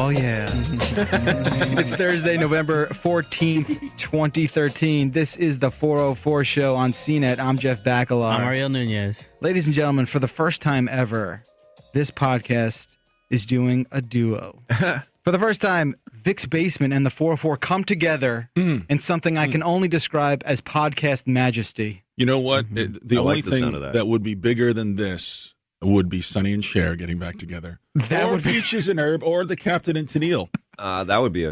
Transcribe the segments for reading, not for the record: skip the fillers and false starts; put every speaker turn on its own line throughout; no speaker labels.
Oh, yeah. It's Thursday, November 14th, 2013. This is the 404 show on CNET. I'm Jeff Bakalar.
I'm Ariel Nunez.
Ladies and gentlemen, for the first time ever, this podcast is doing a duo. For the first time, Vic's Basement and the 404 come together in something I can only describe as podcast majesty.
You know what? The only thing that would be bigger than this would be Sonny and Cher getting back together. That would be Peaches and Herb, or the Captain and Tennille.
That would be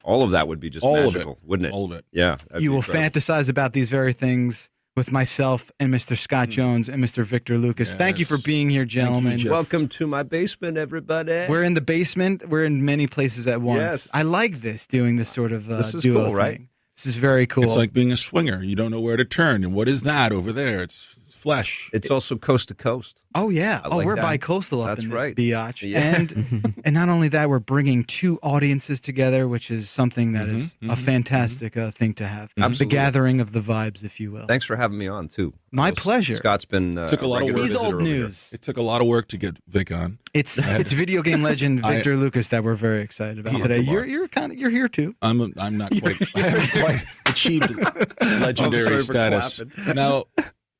all of that would be just
all
magical,
of it.
Wouldn't it?
All of it.
Yeah.
You will fantasize about these very things with myself and Mr. Scott Jones and Mr. Victor Lucas.
Yes.
Thank you for being here, gentlemen.
Jeff.
Welcome to my basement, everybody.
We're in the basement. We're in many places at once.
Yes.
I like this, doing this sort of
This is
duo
cool, right?
thing. This is very cool.
It's like being a swinger. You don't know where to turn. And what is that over there? It's flesh.
It's also coast to coast.
Oh, yeah.
I like
we're
that.
bi-coastal up
That's
in this
right.
biatch.
Yeah.
And not only that, we're bringing two audiences together, which is something that is a fantastic thing to have.
Absolutely.
The gathering of the vibes, if you will.
Thanks for having me on, too.
My pleasure.
Scott's been
Took a lot of
regular
work.
He's
visitor
old
over here.
news.
It took a lot of work to get Vic on.
It's video game legend Victor Lucas that we're very excited about
Yeah,
today.
come on.
You're here too.
I'm not quite, I haven't quite achieved legendary status. Now,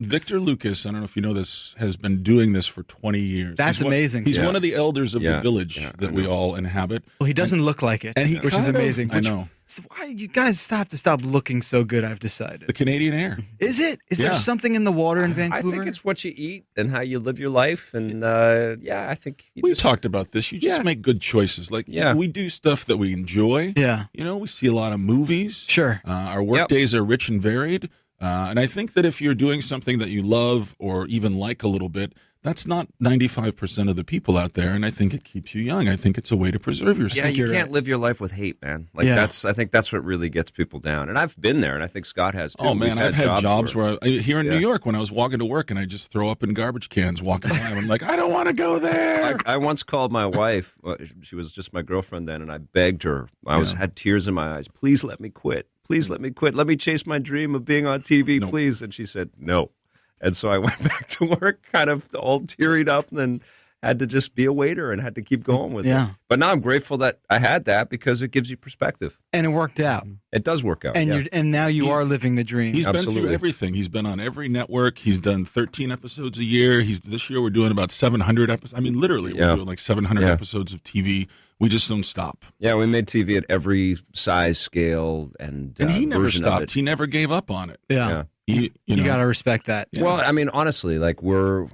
Victor Lucas, I don't know if you know this, has been doing this for 20 years.
That's amazing.
He's
Yeah.
one of the elders of
Yeah.
the village
Yeah,
that
I
we
know.
all inhabit.
Well, he doesn't look like it,
And he
which is
kind of-
amazing.
I know.
So why you guys have to stop looking so good? I've
The
decided.
Canadian air.
Is it? Is there
Yeah.
something in the water in
I
Vancouver?
think it's what you eat and how you live your life. And, I think you
We
just,
talked about this. You just
Yeah.
make good choices. Like,
Yeah.
we do stuff that we enjoy.
Yeah.
You know, we see a lot of movies.
Sure.
Our work
Yep.
days are rich and varied. And I think that if you're doing something that you love or even like a little bit, that's not 95% of the people out there. And I think it keeps you young. I think it's a way to preserve yourself.
Yeah, you can't live your life with hate, man. Like
Yeah.
I think that's what really gets people down. And I've been there, and I think Scott has too.
Oh, man,
We've
I've had jobs
where
here in
Yeah.
New York when I was walking to work and I just throw up in garbage cans walking by. I'm like, I don't want to go there.
I once called my wife. She was just my girlfriend then, and I begged her. I had tears in my eyes. Please let me quit. Please let me quit. Let me chase my dream of being on TV,
No.
please. And she said no. And so I went back to work, kind of all tearied up, and then had to just be a waiter and had to keep going with
Yeah.
it. But now I'm grateful that I had that because it gives you perspective.
And it worked out.
It does work out.
And
yeah.
and now you are living the dream.
He's been through
Absolutely.
everything. He's been on every network. He's done 13 episodes a year. This year we're doing about 700 episodes. I mean, literally,
Yeah.
we're doing like 700
Yeah.
episodes of TV. We just don't stop.
Yeah, we made TV at every size, scale, and
And he never
version of
stopped.
it.
He never gave up on it.
yeah.
Yeah.
You
know,
got to respect that.
Yeah.
Well, I mean, honestly, like we're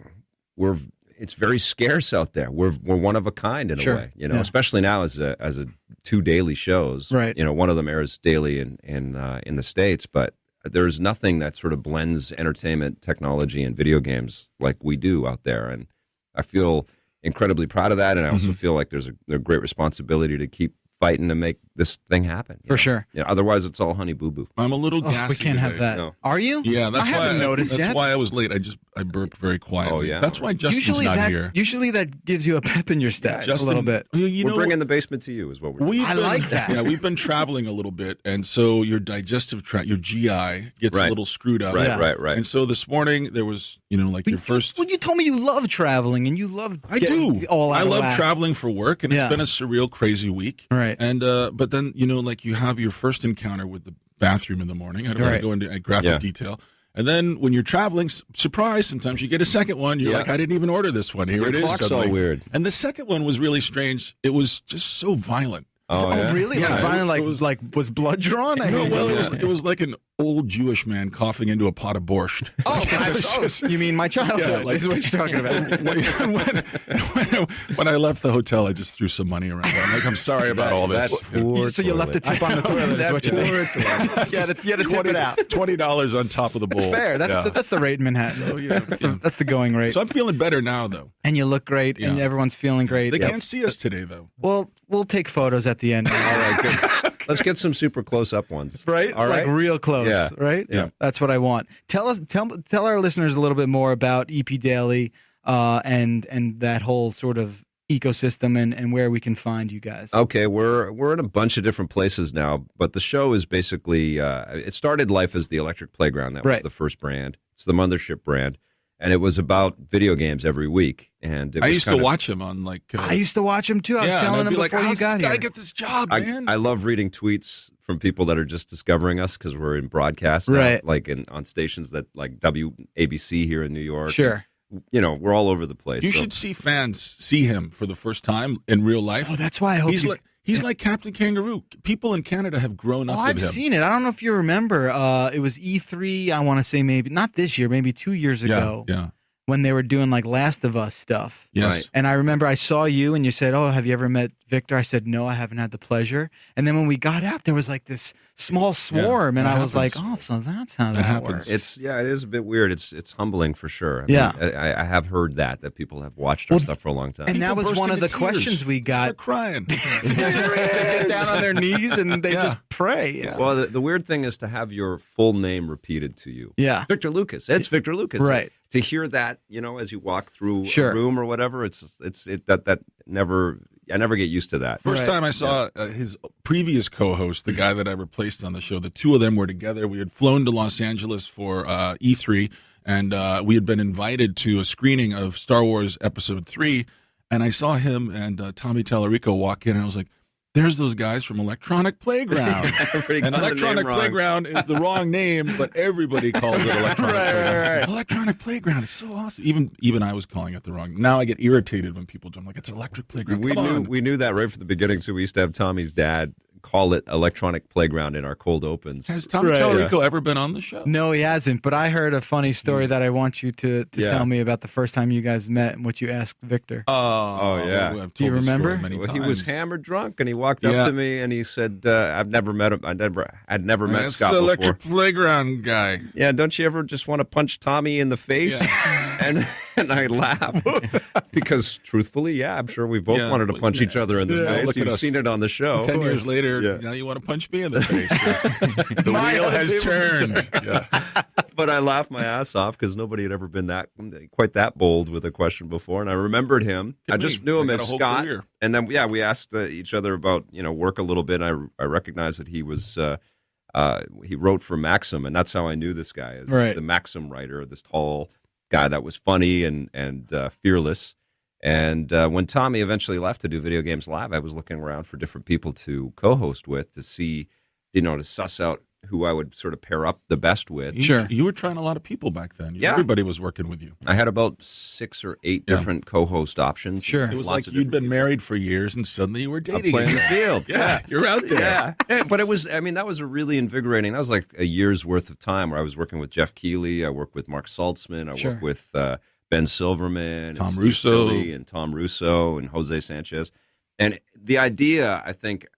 it's very scarce out there. We're one of a kind in
Sure.
a way, you know,
Yeah.
especially now as a two daily shows.
Right.
You know, one of them airs daily in the States, but there's nothing that sort of blends entertainment, technology, and video games like we do out there, and I feel incredibly proud of that, and I also feel like there's a great responsibility to keep fighting to make this thing happen. you
For
know?
sure.
Yeah. Otherwise, it's all honey boo boo.
I'm a little
Oh,
gassy
we can't have
today.
that.
No.
Are you?
Yeah, that's
I
why
haven't noticed
that's
yet.
why I was late. I burped very quietly.
Oh, yeah.
That's why Justin's
usually
not
that
here.
usually that gives you a pep in your step
Justin,
a little bit.
You
We're
know,
bringing the basement to you, is what we're doing.
I like that.
Yeah, we've been traveling a little bit, and so your digestive tract, your GI, gets a
Right.
little screwed up.
Right,
Yeah.
right.
And so this morning there was, like your first.
Well, you told me you love traveling and you love.
I
getting
do.
All out
I
of
love
whack.
traveling for work, and
Yeah.
it's been a surreal, crazy week.
Right.
And but then like you have your first encounter with the bathroom in the morning. I don't want
Right.
to go into graphic
Yeah.
detail. And then when you're traveling, surprise! Sometimes you get a second one. You're
Yeah.
like, I didn't even order this one. Here
Your
it is.
clock's all
suddenly.
weird.
And the second one was really strange. It was just so violent.
Oh, yeah?
Really?
Yeah,
Like, finally,
it was-
was blood drawn? I
No,
didn't
well,
know
it was,
that.
it was like an old Jewish man coughing into a pot of borscht.
You mean my childhood?
Yeah, like-
This is what you're talking about.
when I left the hotel, I just threw some money around. I'm like, I'm sorry about all this.
So you left a tip on the toilet. Is what you did. You had to tip it out.
$20 on top of the bowl.
It's fair. That's the rate in Manhattan.
So, yeah,
That's the going rate.
So I'm feeling better now, though.
And you look great, and
Yeah.
everyone's feeling great.
They can't see us today, though.
Well, we'll take photos at the end.
All right, good. Let's get some super close-up ones.
Right?
All right.
Like real close,
Yeah.
right?
Yeah.
That's what I want. Tell our listeners a little bit more about EP Daily and that whole sort of ecosystem and where we can find you guys.
Okay, we're in a bunch of different places now, but the show is basically it started life as the Electric Playground. That was
Right.
the first brand. It's the mothership brand. and it was about video games every week. And it
I
was
used to watch him on like.
I used to watch him too. I was
and
telling
I'd
him
be like,
before you
how's
got
this guy
here.
get this job, man?
I love reading tweets from people that are just discovering us because we're in broadcast now,
Right.
like on stations that like WABC here in New York.
Sure.
You know, we're all over the place.
You
so-
should see fans see him for the first time in real life.
Oh, that's why I hope
He's like Captain Kangaroo. People in Canada have grown up with
I've
him.
seen it. I don't know if you remember. It was E3. I want to say maybe not this year, maybe 2 years ago.
Yeah.
When they were doing like Last of Us stuff.
Yes.
Right.
And I remember I saw you and you said, "Oh, have you ever met Victor?" I said, "No, I haven't had the pleasure." And then when we got out, there was like this small swarm, and
that
I was like,
happens.
"Oh, so that's how that
happens.
works."
it is a bit weird. It's humbling for sure.
Yeah.
I have heard that people have watched our stuff for a long time.
and that
People
was
burst
one of
into
the
tears.
questions we got.
Start crying.
They just get down on their knees and they just pray. you know?
Well, the weird thing is to have your full name repeated to you.
Yeah.
Victor Lucas. It's Victor Lucas.
Right.
To hear that, you know, as you walk through
Sure.
a room or whatever, that never. I never get used to that.
First
Right.
time I saw his previous co-host, the guy that I replaced on the show, the two of them were together. We had flown to Los Angeles for E3, and we had been invited to a screening of Star Wars Episode 3, and I saw him and Tommy Tallarico walk in, and I was like, there's those guys from Electronic Playground.
Everybody
And
got the
Electronic
name wrong.
Playground is the wrong name, but everybody calls it Electronic Playground.
right.
Electronic Playground, it's so awesome. Even I was calling it the wrong. Now I get irritated when people do. I'm like, it's Electric Playground.
We
Come
knew
on.
we knew that right from the beginning. So we used to have Tommy's dad call it Electronic Playground in our cold opens.
Has Tom
Right.
Tallarico ever been on the show?
No, he hasn't. But I heard a funny story that I want you to
Yeah.
tell me about the first time you guys met and what you asked Victor.
Oh,
yeah.
I've
Do you
told this story
remember?
many
Well,
times.
he was hammered drunk, and he walked up
Yeah.
to me and he said, "I've never met him. I'd never met
That's
Scott
the
before."
Electric Playground guy.
Yeah, don't you ever just want to punch Tommy in the face? And I laugh because, truthfully, yeah, I'm sure we both
Yeah.
wanted to punch each other in the
Yeah,
face.
look at
You've
us.
seen it on the show.
10 years later,
Yeah.
now you want to punch me in the face. The
My
wheel has
tables
turned. Yeah.
But I laughed my ass off because nobody had ever been quite that bold with a question before, and I remembered him. I just knew him
I got
as
a whole
Scott,
career.
and then we asked each other about work a little bit. I recognized that he was he wrote for Maxim, and that's how I knew this guy as
Right.
the Maxim writer, this tall guy that was funny and fearless. And when Tommy eventually left to do Video Games Live, I was looking around for different people to co-host with to see, to suss out who I would sort of pair up the best with.
Sure.
You were trying a lot of people back then.
Yeah.
Everybody was working with you.
I had about 6 or 8 different co-host options.
Sure.
It was
Lots
like
of
you'd
different
been married for years and suddenly you were
people.
dating.
Playing the
again.
field.
Yeah, you're out there.
Yeah. But it was, that was a really invigorating. That was like a year's worth of time where I was working with Jeff Keighley. I worked with Mark Saltzman. I
Sure.
worked with Ben Silverman,
Tom
and Steve
Russo.
Tilley and Tom Russo and Jose Sanchez. And the idea, I think,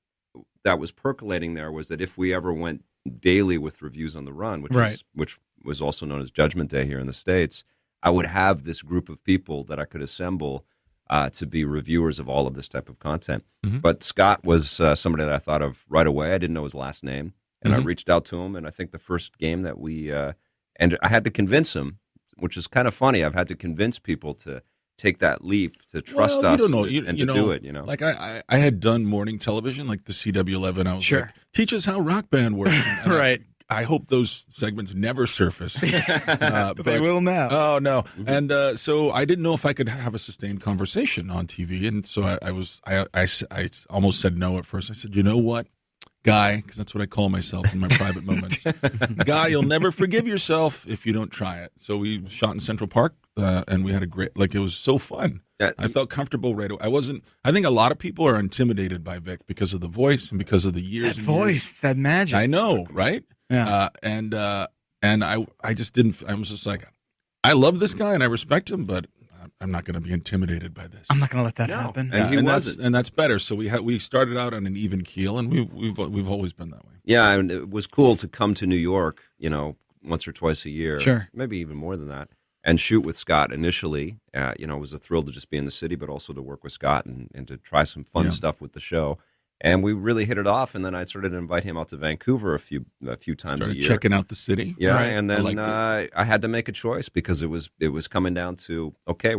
that was percolating there was that if we ever went daily with reviews on the run,
Right.
which was also known as Judgment Day here in the States, I would have this group of people that I could assemble to be reviewers of all of this type of content.
Mhm.
But Scott was somebody that I thought of right away. I didn't know his last name, and I
Mhm.
reached out to him. And I think the first game that we and I had to convince him, which is kind of funny. I've had to convince people to take that leap, to trust
Well,
us,
you don't know.
and
You
to
know,
do it.
Like I had done morning television, like the CW11. I was
Sure.
like, teach us how Rock Band works. And
Right.
I hope those segments never surface.
They will now.
Oh no! And so I didn't know if I could have a sustained conversation on TV, and so I almost said no at first. I said, you know what, Guy, because that's what I call myself in my private moments. Guy, you'll never forgive yourself if you don't try it. So we shot in Central Park, and we had a great. It was so fun.
Yeah.
I felt comfortable right away. I think a lot of people are intimidated by Vic because of the voice and because of the years.
That
and
voice,
years.
it's that magic.
I know, right?
Yeah.
And I just didn't. I was just like, I love this guy and I respect him, but I'm not going to be intimidated by this.
I'm not going to let that
No.
happen.
And he wasn't.
that's better. So we started out on an even keel, and we've always been that way.
Yeah, and it was cool to come to New York, once or twice a year.
Sure.
Maybe even more than that. And shoot with Scott initially. It was a thrill to just be in the city, but also to work with Scott and to try some fun
Yeah.
stuff with the show. And we really hit it off. And then I started to invite him out to Vancouver a few times a
Started
year.
checking out the city.
Yeah,
Right.
and
I
then
liked it.
I had to make a choice because it was coming down to, okay,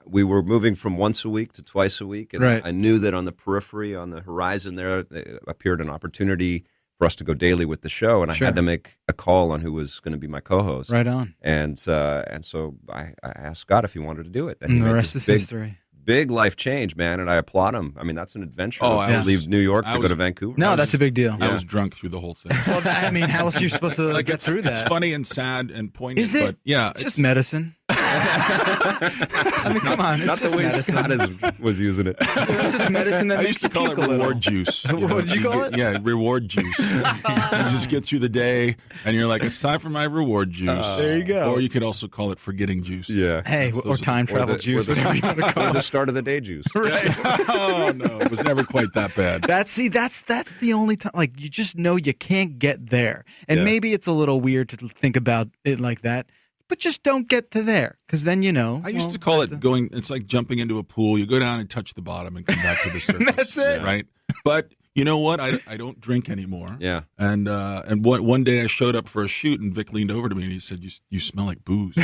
we were moving from once a week to twice a week, and
Right.
I knew that on the periphery, on the horizon there appeared an opportunity for us to go daily with the show, and I
Sure.
had to make a call on who was going to be my co-host.
Right on.
And so I asked Scott if he wanted to do it, he
And the
made
rest
this
is history.
big life change, man, and I applaud him. I mean, that's an adventure
Oh,
to
I was-
leave New York to
I
go
was-
to Vancouver.
No, that's a big deal.
I was drunk through the whole thing.
Well, I mean, how else are you supposed to get through that?
It's funny and sad and poignant.
Is it?
But yeah,
It's just medicine. I mean, come on. It's
Not
just
the way
medicine.
Scott was using it.
It's just medicine that
I
makes
used to
you
call it
puke a little.
reward juice.
What did you call it?
Yeah, reward juice. You just get through the day, and you're like, it's time for my reward juice.
There you go.
Or you could also call it forgetting juice.
Yeah.
Hey,
Those
or
are
time
the-
travel juice, whatever you want to call
Or
it.
the start of the day juice.
Right.
Oh no, it was never quite that bad.
That's the only time. Like, you just know you can't get there, and
Yeah.
maybe it's a little weird to think about it like that. But just don't get to there, because then you know.
I used to call it going. It's like jumping into a pool. You go down and touch the bottom and come back to the surface.
That's it.
right? But you know what? I don't drink anymore.
Yeah.
And one day I showed up for a shoot, and Vic leaned over to me and he said, "You smell like booze."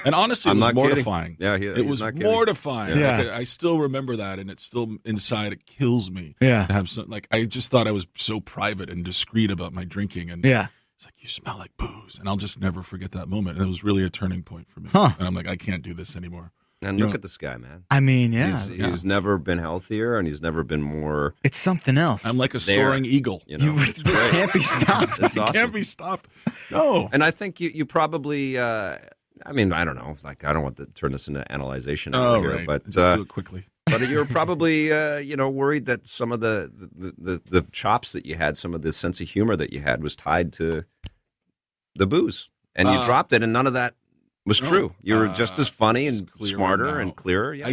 And honestly,
I'm
it was
not kidding.
mortifying.
Yeah,
it
he's
was
not kidding.
mortifying.
Yeah.
Like, I still remember that, and it's still inside. It kills me.
Yeah.
To have some, like, I just thought I was so private and discreet about my drinking, and
Yeah.
it's like, you smell like booze, and I'll just never forget that moment. And it was really a turning point for me.
Huh.
And I'm like, I can't do this anymore.
And
You
look
know-
at this guy, man.
I mean, yeah.
He's never been healthier, and he's never been more.
It's something else.
I'm like a
There.
soaring eagle.
You know,
You
it's great.
can't be stopped.
It's awesome.
Can't be stopped. No.
And I think you probably. I mean, I don't know. Like, I don't want to turn this into analyzation over here,
right.
but
Just do it quickly.
but you're probably worried that some of the chops that you had, some of the sense of humor that you had, was tied to the booze, and you dropped it, and none of that was
No.
true. You were just as funny
it's
and
clearer
smarter
now.
and clearer. Yeah.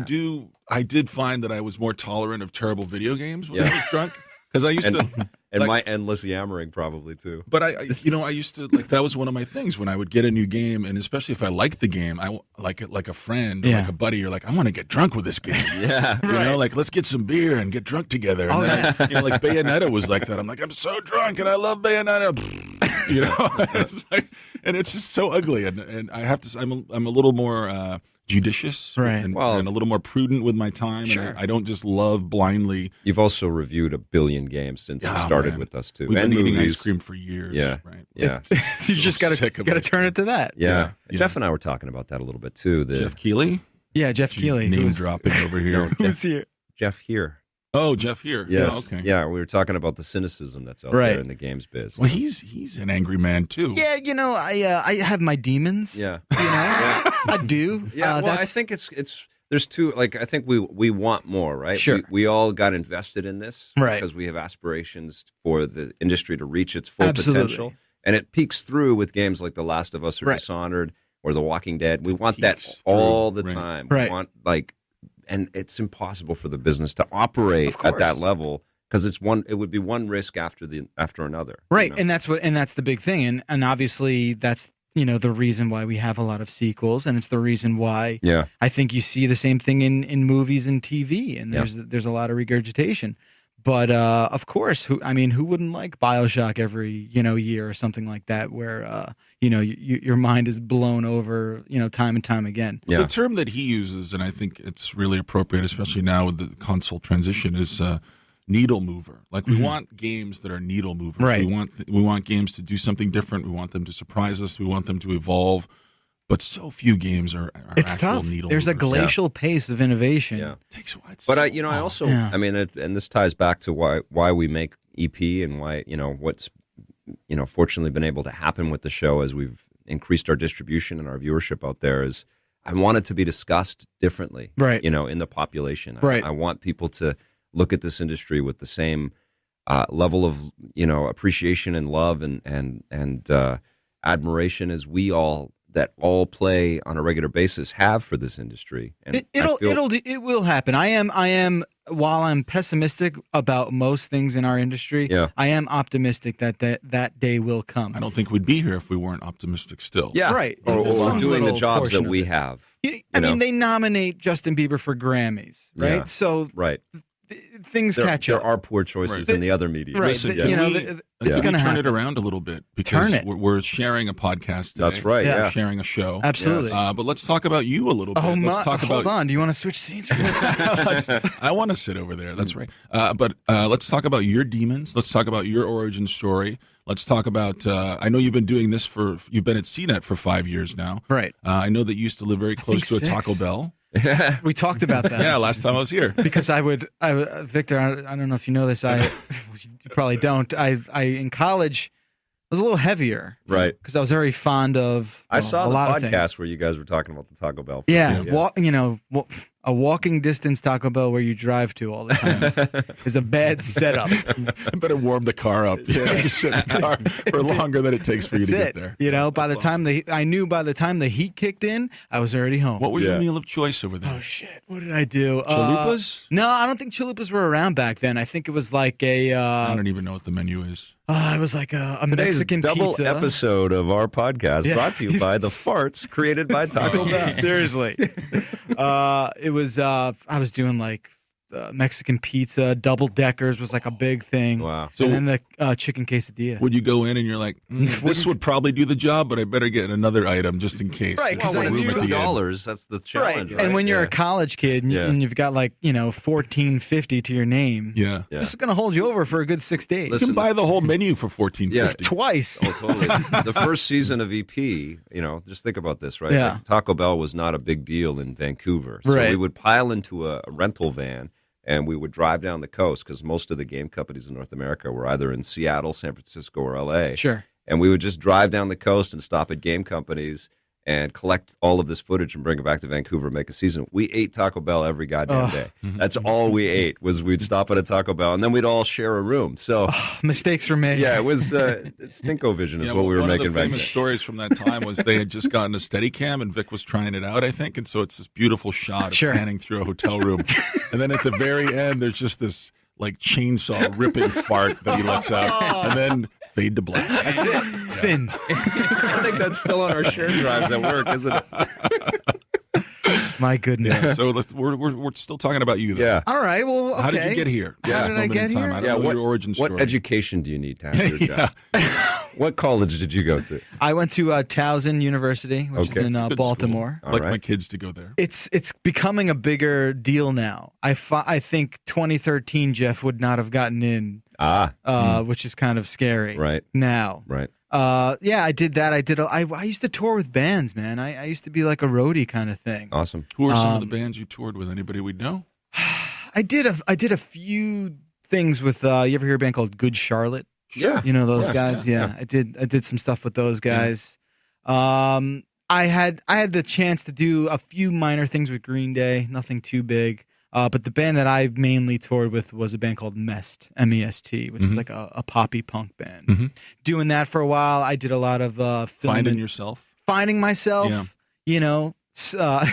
I did find that I was more tolerant of terrible video games when
Yeah.
I was drunk, because I used
And,
to.
and
like-
my endless yammering probably too.
But I used to, like, that was one of my things when I would get a new game, and especially if I liked the game, I like it like a friend or
Yeah.
like a buddy. You're like, I want to get drunk with this game.
Yeah.
You know, like, let's get some beer and get drunk together. And
Oh,
then, you know, like Bayonetta was like that. I'm like, I'm so drunk and I love Bayonetta. You know, it's like, and it's just so ugly. And I have to say, I'm a little more judicious,
Right.
and,
Well-
and a little more prudent with my time.
Sure.
And I don't just love blindly.
You've also reviewed 1 billion games since you
Oh,
started
man.
with us too,
We've
and
been eating
movies.
ice cream for years.
Yeah.
Right.
Yeah,
You just got
sick
to
of it.
turn it to that.
yeah.
Yeah.
Jeff and I were talking about that a little bit too.
Jeff Keighley?
Yeah, Jeff Keighley.
Name
who's-
dropping over here.
Who's here?
Jeff here.
Oh, Jeff here.
Yes.
Oh, okay.
Yeah, we were talking about the cynicism that's out
Right.
there in the games biz.
Well, he's an angry man too.
Yeah, you know, I have my demons.
Yeah.
You know, I do.
Yeah, well, I
that's-
think it's there's two. Like, I think we want more, right?
Sure.
We all got invested in this,
Right.
Because we have aspirations for the industry to reach its full
Absolutely.
potential, and it peaks through with games like The Last of Us or
Right.
Dishonored or The Walking Dead. We want that
peaks
all
through,
the
right.
time.
Right.
We want and it's impossible for the business to operate
Of
at that
course.
level because it would be one risk after another.
Right,
you know?
and that's the big thing, and obviously that's the reason why we have a lot of sequels, and it's the reason why
Yeah.
I think you see the same thing in movies and TV, and
Yeah.
there's a lot of regurgitation. But of course, who wouldn't like BioShock every year or something like that, where your mind is blown over time and time again.
Yeah.
The term that he uses, and I think it's really appropriate, especially now with the console transition, is needle mover. Like, we want games that are needle movers.
Right.
We want games to do something different. We want them to surprise us. We want them to evolve. But so few games are
It's
actual
tough.
needle
There's a
movers.
glacial pace of innovation.
Yeah.
It takes what?
But I also,
Yeah.
I mean, and this ties back to why we make EP and why what's fortunately been able to happen with the show as we've increased our distribution and our viewership out there is I want it to be discussed differently,
Right.
In the population.
Right.
I want people to look at this industry with the same level of appreciation and love and admiration as we all play on a regular basis have for this industry. And
It will happen. I am while I'm pessimistic about most things in our industry,
Yeah.
I am optimistic that day will come.
I don't think we'd be here if we weren't optimistic still.
Yeah,
Right.
Or
Some
doing the
little
jobs
portion
that
of
we
it.
have.
I
know?
mean, they nominate Justin Bieber for Grammys, right?
Yeah.
So
Right.
things catch up.
There are poor choices in the other media.
Right.
Listen,
It's going to
turn
happen.
it around a little bit because we're sharing a podcast today.
That's right.
We're
Yeah.
sharing a show.
Absolutely.
But let's talk about you a little bit. Let's talk
hold on. Do you want to switch seats?
I want to sit over there. That's right. But let's talk about your demons. Let's talk about your origin story. Let's talk about. I know you've been doing this you've been at CNET for 5 years now.
Right.
I know that you used to live very close to a Taco Bell.
We talked about that.
Yeah, last time I was here.
Because Victor, I don't know if you know this. You probably don't. I in college was a little heavier,
Right.
Because I was very fond of.
I saw
a
the
lot of
podcast
things.
where you guys were talking about the Taco Bell.
Yeah, a walking distance Taco Bell where you drive to all the time is a bad setup.
I better warm the car up. You have to sit in the car for longer than it takes for you to get there.
By the time the heat kicked in, I was already home.
What was your meal of choice over there?
Oh shit! What did I do?
Chalupas?
No, I don't think chalupas were around back then. I think it was like a.
I don't even know what the menu is.
It was like a
Today's
Mexican
double
pizza.
episode of our podcast brought to you by the farts created by Taco Bell.
Seriously, it was. I was doing like Mexican pizza. Double deckers was like a big thing.
Wow.
So-
and then the chicken quesadilla.
Would you go in and you're like, this would probably do the job, but I better get another item just in case.
Right,
There's
'cause
no
I
room
knew
at the end.
$2, that's the challenge. Right.
And when you're
Yeah.
a college kid and,
Yeah.
and you've got like $14.50 to your name,
Yeah.
Yeah.
this is gonna hold you over for a good 6 days.
You
Listen,
can buy the whole menu for $14.50.
Twice.
Oh, totally. The first season of EP, just think about this, right?
Yeah.
Like, Taco Bell was not a big deal in Vancouver. So
Right.
we would pile into a rental van and we would drive down the coast because most of the game companies in North America were either in Seattle, San Francisco, or LA.
Sure.
And we would just drive down the coast and stop at game companies and collect all of this footage and bring it back to Vancouver and make a season. We ate Taco Bell every goddamn day. That's all we ate was we'd stop at a Taco Bell and then we'd all share a room. So
Mistakes were made.
yeah, it was Stinko Vision is
Yeah,
what we were
one
making
of the
back
famous
then.
stories from that time was they had just gotten a Steadicam and Vic was trying it out, I think, and so it's this beautiful shot of
Sure.
panning through a hotel room, and then at the very end, there's just this like chainsaw ripping fart that he lets out, and then fade to black.
That's it. Thin.
I think that's still on our shared drives at work, isn't it?
My goodness.
Yeah, so we're still talking about you, though.
Yeah.
All right. Well, okay.
How did you get here?
How
Last
did I
moment in
get
time.
here?
I don't know your origin story.
What education do you need to have your job? What college did you go to?
I went to Towson University, which
Okay.
is in
It's a good
Baltimore.
school. I'd like
All
my
right.
kids to go there.
It's becoming a bigger deal now. I think 2013 Jeff would not have gotten in, which is kind of scary.
Right.
Now.
Right.
Yeah, I did that. I used to tour with bands, man. I used to be like a roadie kind of thing.
Awesome.
Who are some of the bands you toured with? Anybody we'd know?
I did a few things with. You ever hear a band called Good Charlotte?
Yeah.
You know those
Yeah,
guys?
yeah.
I did some stuff with those guys. I had the chance to do a few minor things with Green Day, nothing too big. But the band that I mainly toured with was a band called Mest, M-E-S-T, which is like a poppy punk band. Doing that for a while, I did a lot of
Finding yourself.
finding myself.
Yeah.
You know,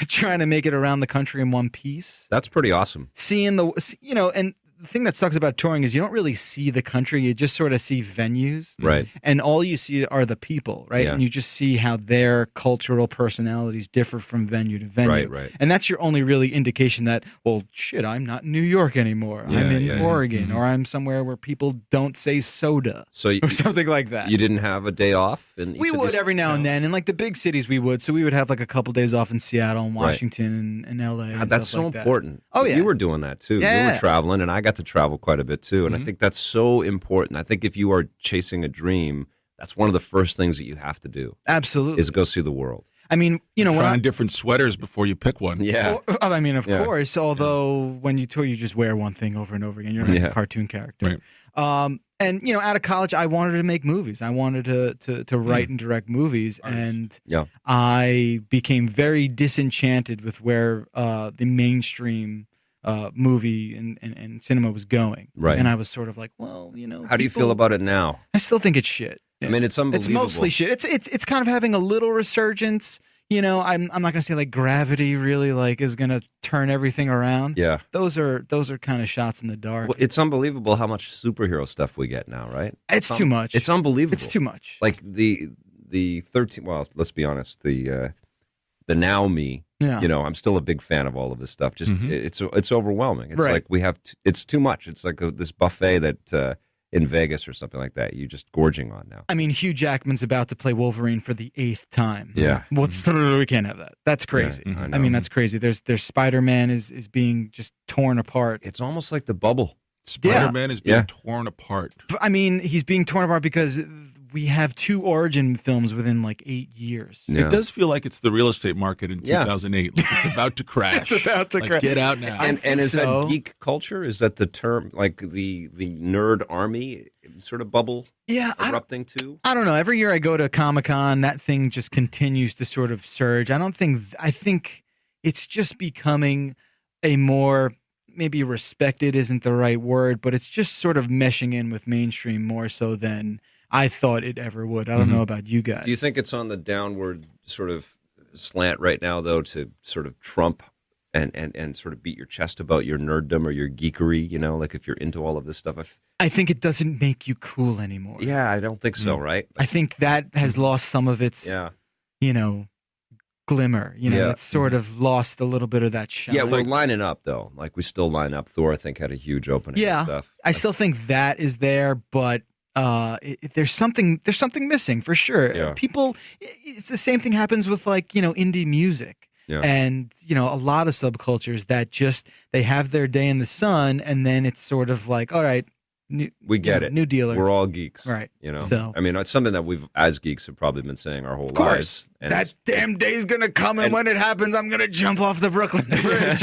trying to make it around the country in one piece.
That's pretty awesome.
Seeing and the thing that sucks about touring is you don't really see the country. You just sort of see venues.
Right.
And all you see are the people, right?
Yeah.
And you just see how their cultural personalities differ from venue to venue.
Right, right.
And that's your only really indication that, well, shit, I'm not in New York anymore.
Yeah,
I'm in
yeah, yeah.
Oregon, or I'm somewhere where people don't say soda,
So
or something like that.
you didn't have a day off? In each
We
of
would
these
every now and
towns?
then. In like the big cities, we would. So we would have like a couple days off in Seattle and
Right.
Washington and LA.
God,
and
that's
stuff
so
like that.
important.
Oh, yeah.
You were doing that too. You
Yeah.
were traveling, and I got to travel quite a bit too. And I think that's so important. I think if you are chasing a dream, that's one of the first things that you have to do
Absolutely.
is go see the world.
I mean, when
Try
I,
on different sweaters before you pick one.
Yeah.
I mean, of
Yeah.
course. Although when you tour, you just wear one thing over and over again. You're like
Yeah.
a cartoon character.
Right.
And out of college, I wanted to make movies. I wanted to write and direct movies, and
Yeah.
I became very disenchanted with where the mainstream movie and cinema was going.
Right.
And I was sort of like, well,
How do you feel about it now?
I still think it's shit.
I mean, it's unbelievable.
It's mostly shit. It's kind of having a little resurgence. I'm not going to say like Gravity really like is going to turn everything around.
Yeah.
Those are kind of shots in the dark.
Well, it's unbelievable how much superhero stuff we get now, right?
It's too much.
It's unbelievable.
It's too much.
Like the 13. Well, let's be honest. The now me
Yeah.
I'm still a big fan of all of this stuff. Just it's overwhelming. It's
Right.
like we have it's too much. It's like this buffet that in Vegas or something like that. You're just gorging on now.
I mean, Hugh Jackman's about to play Wolverine for the 8th time.
Yeah.
We can't have that. That's crazy.
Yeah,
I mean, that's crazy. There's Spider-Man is being just torn apart.
It's almost like the bubble.
Spider-Man is being torn apart.
I mean, he's being torn apart because we have 2 origin films within like 8 years.
Yeah.
It does feel like it's the real estate market in 2008. Like it's about to crash.
It's about to crash.
Get out now.
And is
so.
that geek culture? Is that the term, like the nerd army sort of bubble erupting too?
I don't know. Every year I go to Comic-Con, that thing just continues to sort of surge. I think it's just becoming a more, maybe respected isn't the right word, but it's just sort of meshing in with mainstream more so than I thought it ever would. I don't know about you guys.
Do you think it's on the downward sort of slant right now, though, to sort of trump and sort of beat your chest about your nerddom or your geekery, like if you're into all of this stuff?
I think it doesn't make you cool anymore.
Yeah, I don't think so, right?
I think that has lost some of its, glimmer. It's sort of lost a little bit of that shine.
Yeah, we're lining up, though. Like, we still line up. Thor, I think, had a huge opening and stuff.
I still think that is there, but there's something missing for sure.
Yeah.
People, it's the same thing happens with indie music.
Yeah.
And, a lot of subcultures that just, they have their day in the sun and then it's sort of like, all right,
we get it.
New dealer.
We're all geeks.
Right.
So, I mean, it's something that we've, as geeks, have probably been saying our whole
of course,
lives. And
that damn day's going to come and when it happens, I'm going to jump off the Brooklyn Bridge.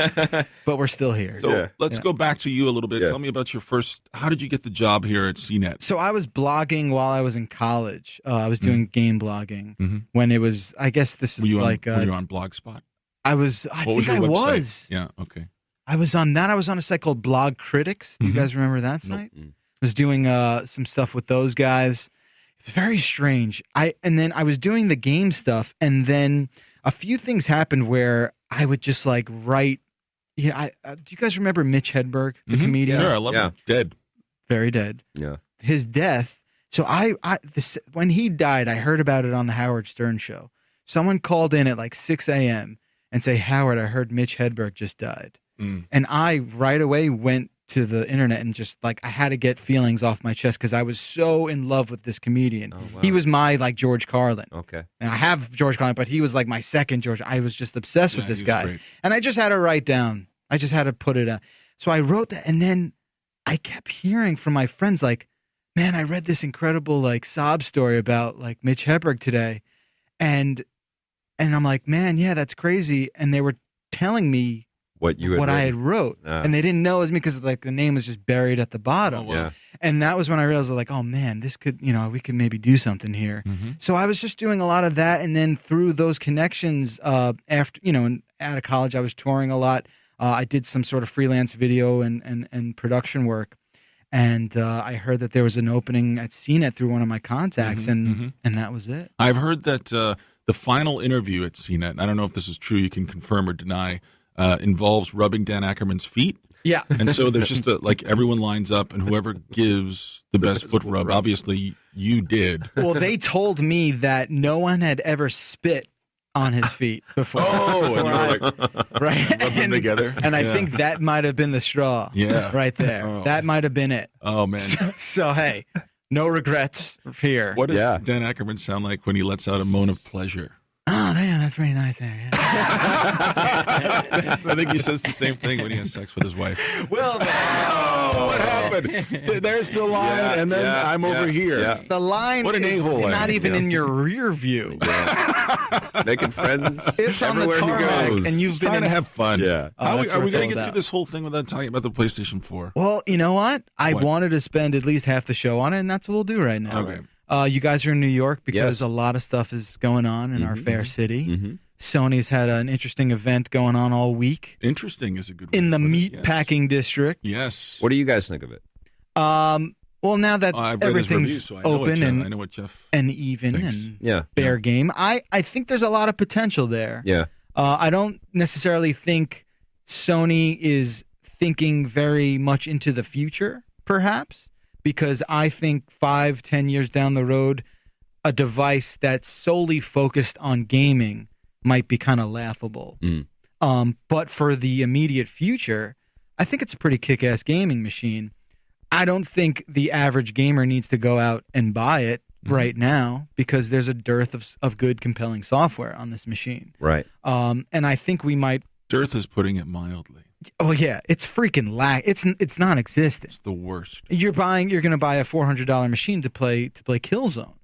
But we're still here.
So let's go back to you a little bit.
Yeah.
Tell me about how did you get the job here at CNET?
So I was blogging while I was in college. I was doing game blogging when it was, I guess this is
Were you
like...
were you on Blogspot?
I
What was
think
your
I
website?
was.
Yeah, okay.
I was on that. I was on a site called Blog Critics. Do you guys remember that site?
Nope.
I was doing some stuff with those guys. It was very strange. And then I was doing the game stuff, and then a few things happened where I would just like write. Do you guys remember Mitch Hedberg, the comedian?
Sure, I love him. Dead.
Very dead.
Yeah.
His death. So when he died, I heard about it on the Howard Stern show. Someone called in at like 6 a.m. and say, Howard, I heard Mitch Hedberg just died. And I right away went to the internet and just like I had to get feelings off my chest because I was so in love with this comedian.
Oh, wow.
He was my like George Carlin.
Okay.
And I have George Carlin, but he was like my second George. I was just obsessed with this
he was
guy.
great.
And I just had to write down. I just had to put it out. So I wrote that, and then I kept hearing from my friends like, man, I read this incredible like sob story about like Mitch Hedberg today. And I'm like, man, yeah, that's crazy. And they were telling me
What
I had wrote, and they didn't know it was me because like the name was just buried at the bottom.
Oh, wow.
Yeah.
And that was when I realized like, oh man, this could, we could maybe do something here. So I was just doing a lot of that, and then through those connections, after out of college, I was touring a lot. I did some sort of freelance video and production work, and I heard that there was an opening at CNET through one of my contacts, and that was it.
I've heard that the final interview at CNET, I don't know if this is true, you can confirm or deny, involves rubbing Dan Ackerman's feet.
Yeah.
And so there's just like everyone lines up, and whoever gives the best foot rub, obviously you did.
Well, they told me that no one had ever spit on his feet before.
Oh, and you're like,
right.
rub them together.
And I
Yeah.
think that might have been the straw.
Yeah.
Right there.
Oh.
That might have been it.
Oh, man.
So hey, no regrets here.
What does
Yeah.
Dan Ackerman sound like when he lets out a moan of pleasure?
Oh, damn, that's pretty nice there. Yeah.
I think he says the same thing when he has sex with his wife.
Well,
Oh, what happened? There's the line,
Yeah,
and then
yeah,
I'm over
yeah,
here.
yeah.
the line
What an
is
a-hole I
not
am,
even
yeah.
in your rear view.
Making friends
It's on the
everywhere he
tarmac,
goes.
and you've
Just
been
trying
in.
to have fun.
Yeah.
How
that's
are
what
we
it's
going
all
to get
about.
through this whole thing without talking about the PlayStation 4?
Well, you know what? I
What?
wanted to spend at least half the show on it, and that's what we'll do right now.
Okay.
You guys are in New York because
Yes.
a lot of stuff is going on in our fair city.
Mhm.
Sony's had an interesting event going on all week
Interesting is a good way
in
to
the
put it.
meat
Yes.
packing district.
Yes.
What do you guys think of it?
Well, now that
I've read his review,
everything's
so I know
open
I know what Jeff
and even
thinks.
and
Yeah.
fair game, I think there's a lot of potential there.
Yeah.
I don't necessarily think Sony is thinking very much into the future, perhaps, because I think 5-10 years down the road, a device that's solely focused on gaming might be kind of laughable. But for the immediate future, I think it's a pretty kick-ass gaming machine. I don't think the average gamer needs to go out and buy it right now because there's a dearth of good, compelling software on this machine.
Right.
And I think we might.
Dearth is putting it mildly.
Oh yeah, it's freaking It's non-existent.
It's the worst.
You're going to buy a $400 machine to play Killzone.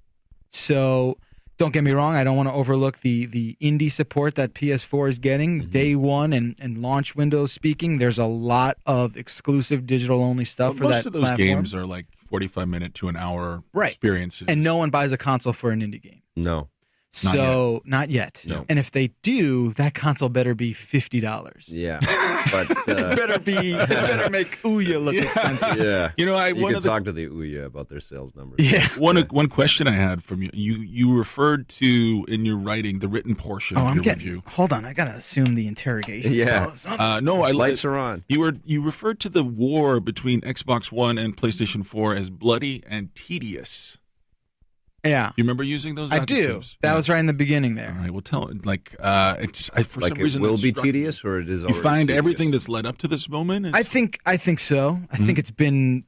So don't get me wrong. I don't want to overlook the indie support that PS4 is getting day one and launch window speaking. There's a lot of exclusive digital only stuff for that
most of those
platform.
games are like 45-minute to an hour experiences.
And no one buys a console for an indie game.
No.
So not yet.
No.
And if they do, that console better be $50.
Yeah. But
it better make Ouya look expensive.
yeah.
You know,
you can talk to the Ouya about their sales numbers.
Yeah.
One question I had from you. You referred to in your writing the written portion of your review.
Hold on, I gotta assume the interrogation.
Yeah.
Lights
are on.
You referred to the war between Xbox One and PlayStation 4 as bloody and tedious.
Yeah.
You remember using those
I
adjectives?
do. That was right in the beginning there.
All right. Well, tell for
Like
some reason
it will
that
be
struck me.
tedious, or it is.
You
already
find
tedious?
everything that's led up to this moment.
I think so. I think it's been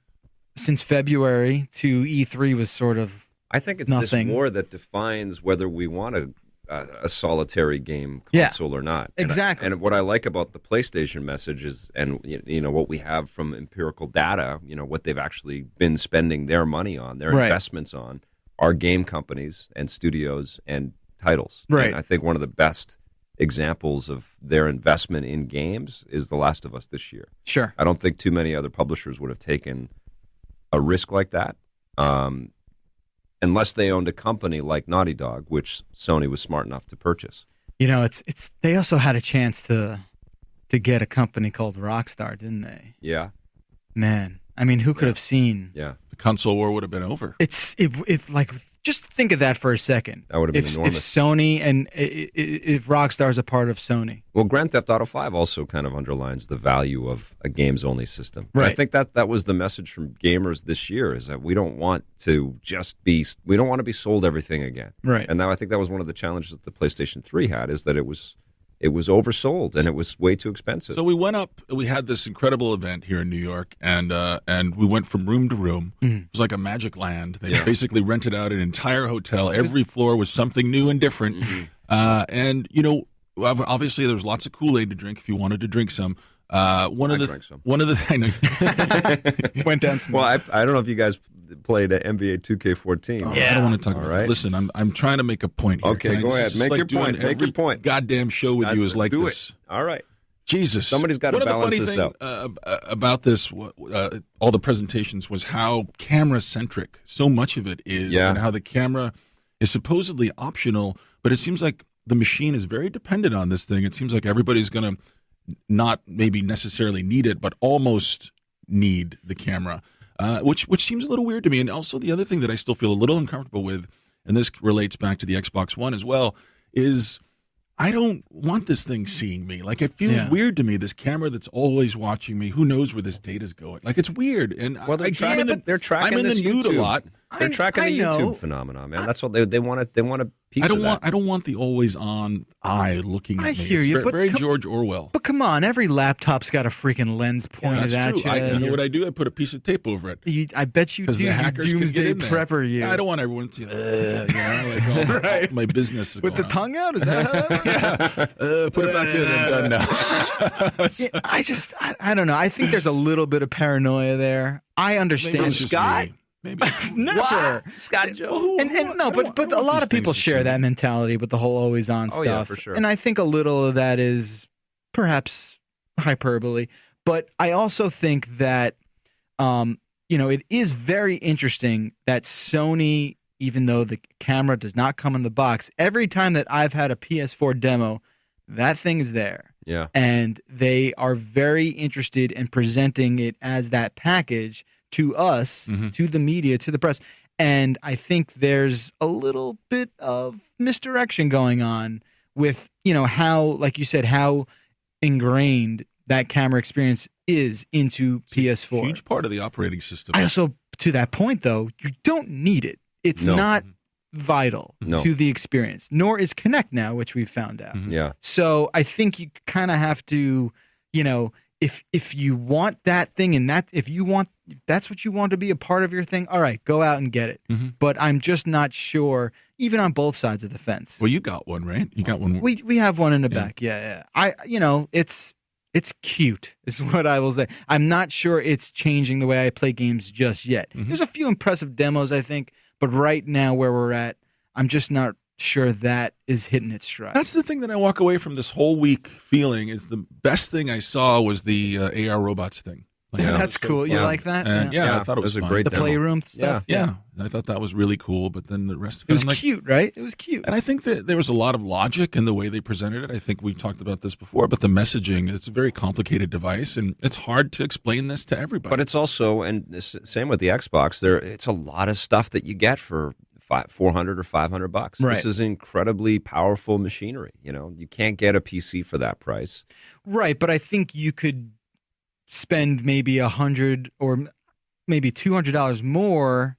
since February to E3 was sort of.
I think it's
nothing.
this war that defines whether we want a solitary game console or not.
Exactly.
And what I like about the PlayStation message is, and what we have from empirical data, what they've actually been spending their money on, their investments on, are game companies and studios and titles.
Right.
And I think one of the best examples of their investment in games is The Last of Us this year.
Sure.
I don't think too many other publishers would have taken a risk like that. Unless they owned a company like Naughty Dog, which Sony was smart enough to purchase.
It's they also had a chance to get a company called Rockstar, didn't they?
Yeah.
Man, I mean, who could have seen?
Yeah.
the console war would have been over.
It's like just think of that for a second.
That would have been
If
enormous.
Sony and if Rockstar's a part of Sony.
Well, Grand Theft Auto 5 also kind of underlines the value of a games-only system.
Right.
I think that was the message from gamers this year, is that we don't want to be sold everything again.
Right.
And now I think that was one of the challenges that the PlayStation 3 had, is that it was oversold and it was way too expensive.
So we went up. We had this incredible event here in New York, and we went from room to room. It was like a magic land. They basically rented out an entire hotel. Every floor was something new and different. And obviously there's lots of Kool-Aid to drink if you wanted to drink some. I drank some. I know.
Went down small.
Well, I don't know if you guys played NBA 2K14.
I don't want to talk about
right.
it. Listen, I'm trying to make a point here.
Okay, go ahead. Make your point. Make your point.
Goddamn show with you is like
do
this.
It. All right.
Jesus.
Somebody's got to balance this out.
About this, all the presentations, was how camera-centric so much of it is, and how the camera is supposedly optional, but it seems like the machine is very dependent on this thing. It seems like everybody's going to not maybe necessarily need it, but almost need the camera, which seems a little weird to me. And also the other thing that I still feel a little uncomfortable with, and this relates back to the Xbox One as well, is I don't want this thing seeing me. Like, it feels weird to me, this camera that's always watching me. Who knows where this data's going? Like, it's weird. And
well, they're tracking
I'm in
this
the nude
YouTube.
a lot.
They're tracking the YouTube phenomenon, man. That's what they want. They want a piece of that.
I don't want the always on eye looking at me.
I hear
it's
you,
very,
but
very George Orwell.
But come on, every laptop's got a freaking lens pointed
That's
at
true.
you.
You know what I do? I put a piece of tape over it.
I bet you do.
The hackers can
doomsday
get in there.
prepper you.
I don't want everyone to, all my business is
With the
going
tongue out? Is that how?
put it back in and done now.
Yeah, I don't know. I think there's a little bit of paranoia there. I understand.
Maybe it's just
Scott?
me. Maybe.
Never.
Scott Joe.
And no, but a lot of people share that mentality with the whole always on stuff.
Oh, yeah, for sure.
And I think a little of that is perhaps hyperbole. But I also think that, it is very interesting that Sony, even though the camera does not come in the box, every time that I've had a PS4 demo, that thing is there.
Yeah.
And they are very interested in presenting it as that package to us, to the media, to the press. And I think there's a little bit of misdirection going on with, how, like you said, how ingrained that camera experience is into PS4.
Huge part of the operating system.
I also, to that point, though, you don't need it. It's not vital
No.
to the experience, nor is Kinect now, which we've found out.
Yeah.
So I think you kind of have to, if you want that thing and if that's what you want to be a part of your thing, all right, go out and get it. But I'm just not sure, even on both sides of the fence.
Well, you got one, right? You got one.
We have one in the back. Yeah. It's cute, is what I will say. I'm not sure it's changing the way I play games just yet. There's a few impressive demos, I think, but right now where we're at, I'm just not sure that is hitting its stride.
That's the thing that I walk away from this whole week feeling is the best thing I saw was the AR robots thing.
Yeah, that's cool. You like that?
And I thought it was
a
fun.
great
The
demo.
playroom stuff.
Yeah, I thought that was really cool. But then the rest of
It was
I'm like,
cute, right? It was cute.
and I think that there was a lot of logic in the way they presented it. I think we've talked about this before, but the messaging, it's a very complicated device, and it's hard to explain this to everybody.
But it's also, and same with the Xbox, it's a lot of stuff that you get for $400 or $500.
Right.
This is incredibly powerful machinery. You can't get a PC for that price.
Right, but I think you could spend maybe $100 or maybe $200 more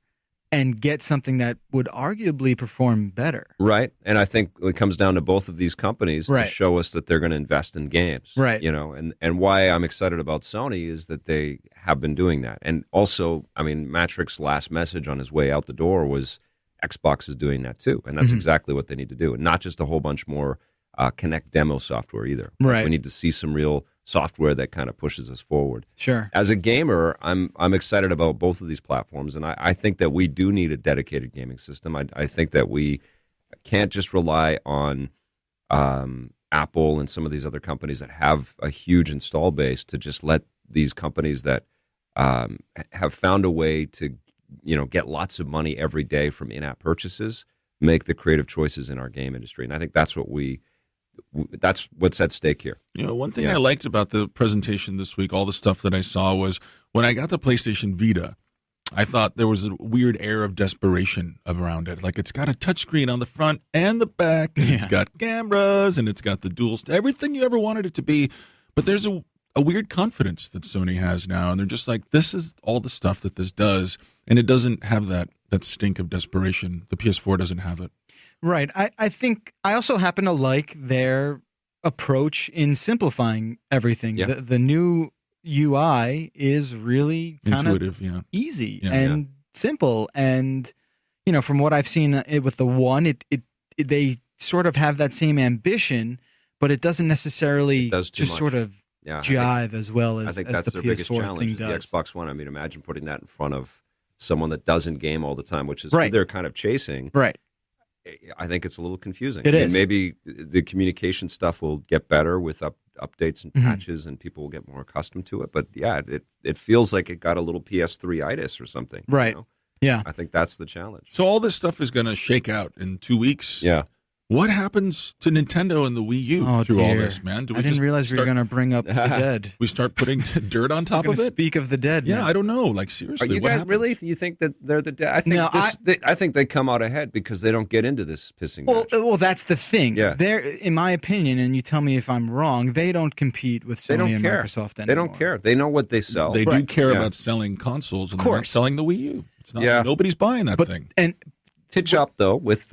and get something that would arguably perform better.
Right. And I think it comes down to both of these companies to
Right.
show us that they're going to invest in games.
Right.
And why I'm excited about Sony is that they have been doing that. And also, I mean, Matrix's last message on his way out the door was Xbox is doing that too. And that's exactly what they need to do. And not just a whole bunch more Kinect demo software either.
Right.
We need to see some real software that kind of pushes us forward.
Sure.
As a gamer, I'm excited about both of these platforms, and I think that we do need a dedicated gaming system. I think that we can't just rely on Apple and some of these other companies that have a huge install base to just let these companies that have found a way to get lots of money every day from in-app purchases make the creative choices in our game industry. And I think that's that's what's at stake here.
One thing I liked about the presentation this week, all the stuff that I saw, was when I got the PlayStation Vita, I thought there was a weird air of desperation around it. Like, it's got a touchscreen on the front and the back, and it's got cameras, and it's got the everything you ever wanted it to be. But there's a weird confidence that Sony has now, and they're just like, this is all the stuff that this does, and it doesn't have that stink of desperation. The PS4 doesn't have it.
Right. I think I also happen to like their approach in simplifying everything.
Yeah.
The new UI is really kind
Intuitive,
of easy
Yeah.
and simple. And, from what I've seen with the One, they sort of have that same ambition, but it doesn't necessarily
It does too
just
much.
sort of jive as well as,
I think
as
that's
the
their
PS4
biggest challenge
thing
is the
does.
Xbox One. I mean, imagine putting that in front of someone that doesn't game all the time, which is
Right.
who they're kind of chasing.
Right.
I think it's a little confusing.
It
I mean,
is.
maybe the communication stuff will get better with updates and patches, and people will get more accustomed to it. But yeah, it feels like it got a little PS3-itis or something.
Right. Yeah.
I think that's the challenge.
So all this stuff is going to shake out in 2 weeks.
Yeah.
What happens to Nintendo and the Wii U through all this, man? Do
I didn't realize we were going to bring up the dead.
We start putting dirt on
We're
top
going
of
to
it?
speak of the dead.
Yeah,
now.
I don't know. Like, seriously,
Are you
what
guys
happens?
really? You think that they're the dead? I think
No,
I think they come out ahead because they don't get into this pissing match.
Well, that's the thing.
Yeah.
They're, in my opinion, and you tell me if I'm wrong, they don't compete with
They
Sony
don't
and
care.
Microsoft anymore.
They don't care. They know what they sell.
They do
Right.
care
Yeah.
about selling consoles, and
Of
they're not
course.
selling the Wii U. It's not.
Yeah.
Nobody's buying that thing.
And
Titch up though with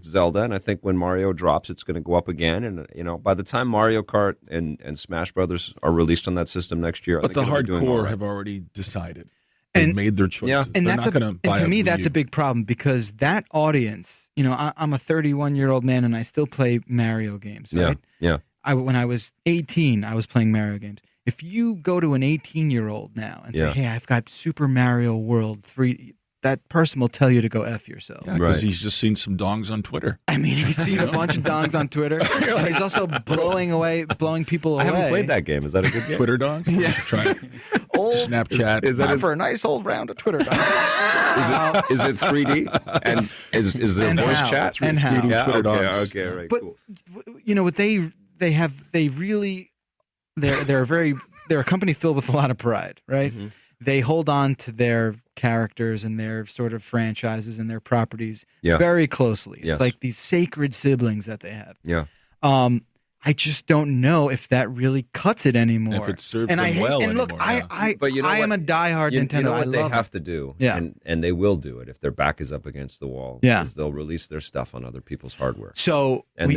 Zelda, and I think when Mario drops, it's going to go up again. And by the time Mario Kart and Smash Brothers are released on that system next year, I
But
think
the
it'll be doing all
hardcore
right.
have already decided. They've
And-
made their choices.
Yeah.
and
They're
that's
not going to buy
to me
Wii
that's
U.
a big problem because that audience, I'm a 31-year-old man and I still play Mario games, right?
Yeah.
When I was 18, I was playing Mario games. If you go to an 18-year-old now and say,
Yeah.
"Hey, I've got Super Mario World 3," that person will tell you to go F yourself.
Yeah, because
Right.
he's just seen some dongs on Twitter.
I mean, he's seen a bunch of dongs on Twitter. He's also blowing people away.
I haven't played that game. Is that a good game?
Twitter dongs? Yeah. Try it.
Old,
Snapchat.
Is that
time for a nice old round of Twitter dongs.
Is it 3D? And is there
And
voice
how.
chat?
And how.
Yeah,
Twitter
okay,
dogs.
okay, right,
But
cool.
what they really they're a company filled with a lot of pride, right?
Mm-hmm.
They hold on to their characters and their sort of franchises and their properties
Yeah.
very closely. It's
Yes.
like these sacred siblings that they have.
Yeah.
I just don't know if that really cuts it anymore.
If it serves
and
them
I hate,
well
and look,
anymore, yeah.
But you know
I am
what?
a diehard
You
Nintendo.
know what
I
they
love
have
it.
to do,
Yeah.
and they will do it if their back is up against the wall.
Yeah.
is they'll release their stuff on other people's hardware,
So
and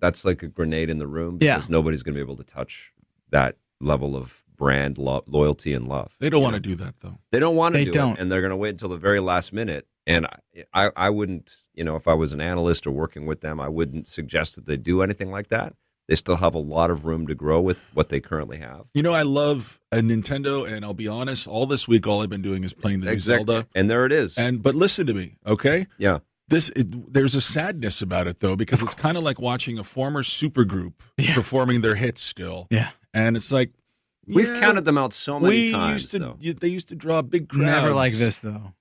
that's like a grenade in the room because nobody's going to be able to touch that level of brand loyalty and love.
They don't want to do that, though.
They don't want to
They
do
don't.
it, and they're going to wait until the very last minute. And I wouldn't, if I was an analyst or working with them, I wouldn't suggest that they do anything like that. They still have a lot of room to grow with what they currently have.
I love a Nintendo, and I'll be honest, all this week, all I've been doing is playing the new Zelda.
And there it is.
But listen to me, okay?
Yeah.
There's a sadness about it, though, because it's kind of like watching a former supergroup performing their hits still.
Yeah.
And it's like,
We've counted them out so many times.
They used to draw big crowds.
never like this though.